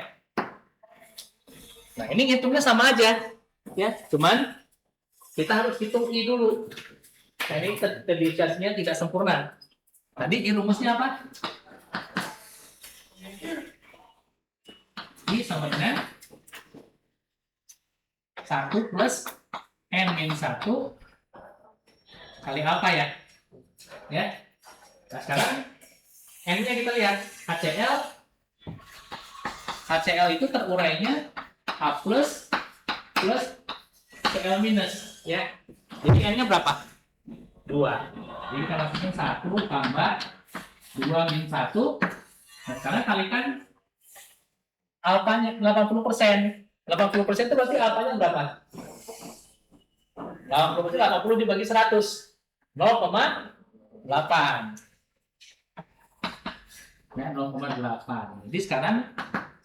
Nah ini hitungnya sama aja, ya, cuman kita harus hitung I dulu. Nah, ini terdeteksinya tidak sempurna. Tadi I rumusnya apa? I sama dengan 1 plus N-1 kali alfa ya. Ya. Nah, sekarang N-nya kita lihat, HCl itu terurainya H plus Cl minus ya. Jadi N-nya berapa? 2. Jadi kita langsung 1 tambah 2 min 1. Nah, sekarang kalikan alfanya 80%. 80% itu berarti alfanya berapa? 80 dibagi 100. 0,8. Ya, 0,8. Jadi sekarang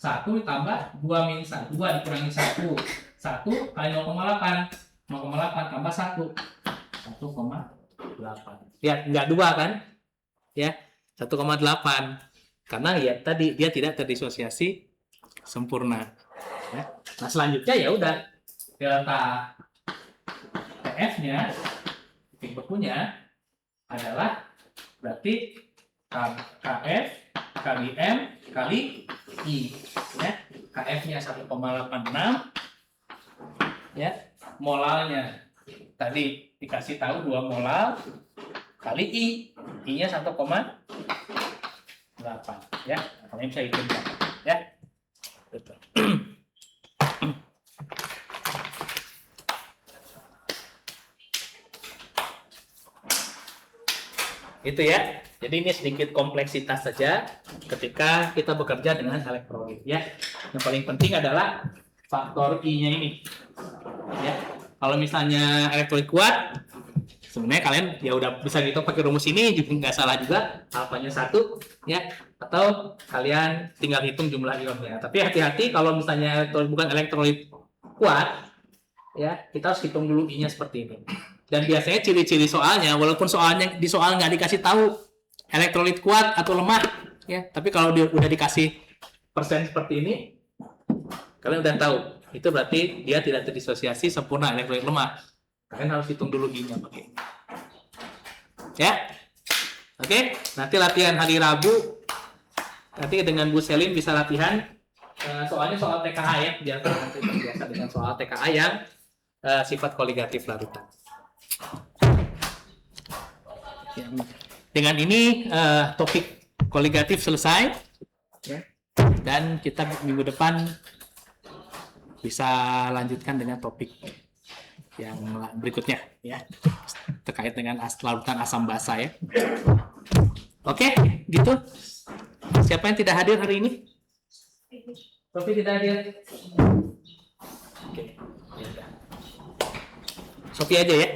1 ditambah 2 min 1, 2 dikurangi 1. 1 kali 0,8. 0,8 tambah 1. 1,8. Ya, enggak 2 kan? Ya, 1,8. Karena ya tadi dia tidak terdisosiasi sempurna. Ya. Nah, selanjutnya ya udah delta TF-nya, titik bekunya adalah berarti KF kali M kali I ya. KF-nya 1,86 ya. Molalnya tadi dikasih tahu 2 molal kali I. I-nya 1,8 ya. Kalian bisa hitung ya. Betul. Itu ya. Jadi ini sedikit kompleksitas saja ketika kita bekerja dengan elektrolit ya. Yang paling penting adalah faktor I-nya ini. Ya. Kalau misalnya elektrolit kuat, sebenarnya kalian ya udah bisa gitu pakai rumus ini juga nggak salah juga, alfanya 1 ya. Atau kalian tinggal hitung jumlah ionnya. Tapi hati-hati kalau misalnya elektrolit bukan elektrolit kuat ya, kita harus hitung dulu I-nya seperti ini. Dan biasanya ciri-ciri soalnya, walaupun soalnya di soal nggak dikasih tahu elektrolit kuat atau lemah, ya, tapi kalau dia udah dikasih persen seperti ini, kalian udah tahu itu berarti dia tidak terdisosiasi sempurna elektrolit lemah. Kalian harus hitung dulu I-nya pakai. Ya, oke. Nanti latihan hari Rabu, nanti dengan Bu Selin bisa latihan. Soalnya soal TKA ya, biar nanti terbiasa dengan soal TKA yang sifat koligatif larutan. Dengan ini topik koligatif selesai ya. Dan kita minggu depan bisa lanjutkan dengan topik yang berikutnya ya, terkait dengan larutan asam basa ya. Oke, gitu. Siapa yang tidak hadir hari ini? Topik tidak hadir. Oke. kopi aja ya.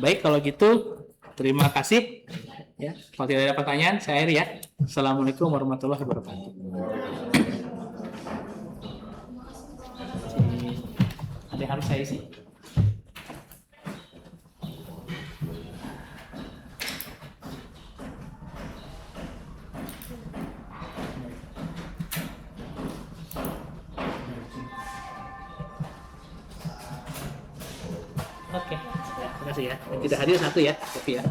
Baik, kalau gitu terima kasih. Ya, kalau tidak ada pertanyaan, saya akhiri ya. Assalamualaikum warahmatullahi wabarakatuh. Ada yang harus saya isi? Oke, ya, terima kasih ya. Yang tidak hadir satu ya, kopi ya.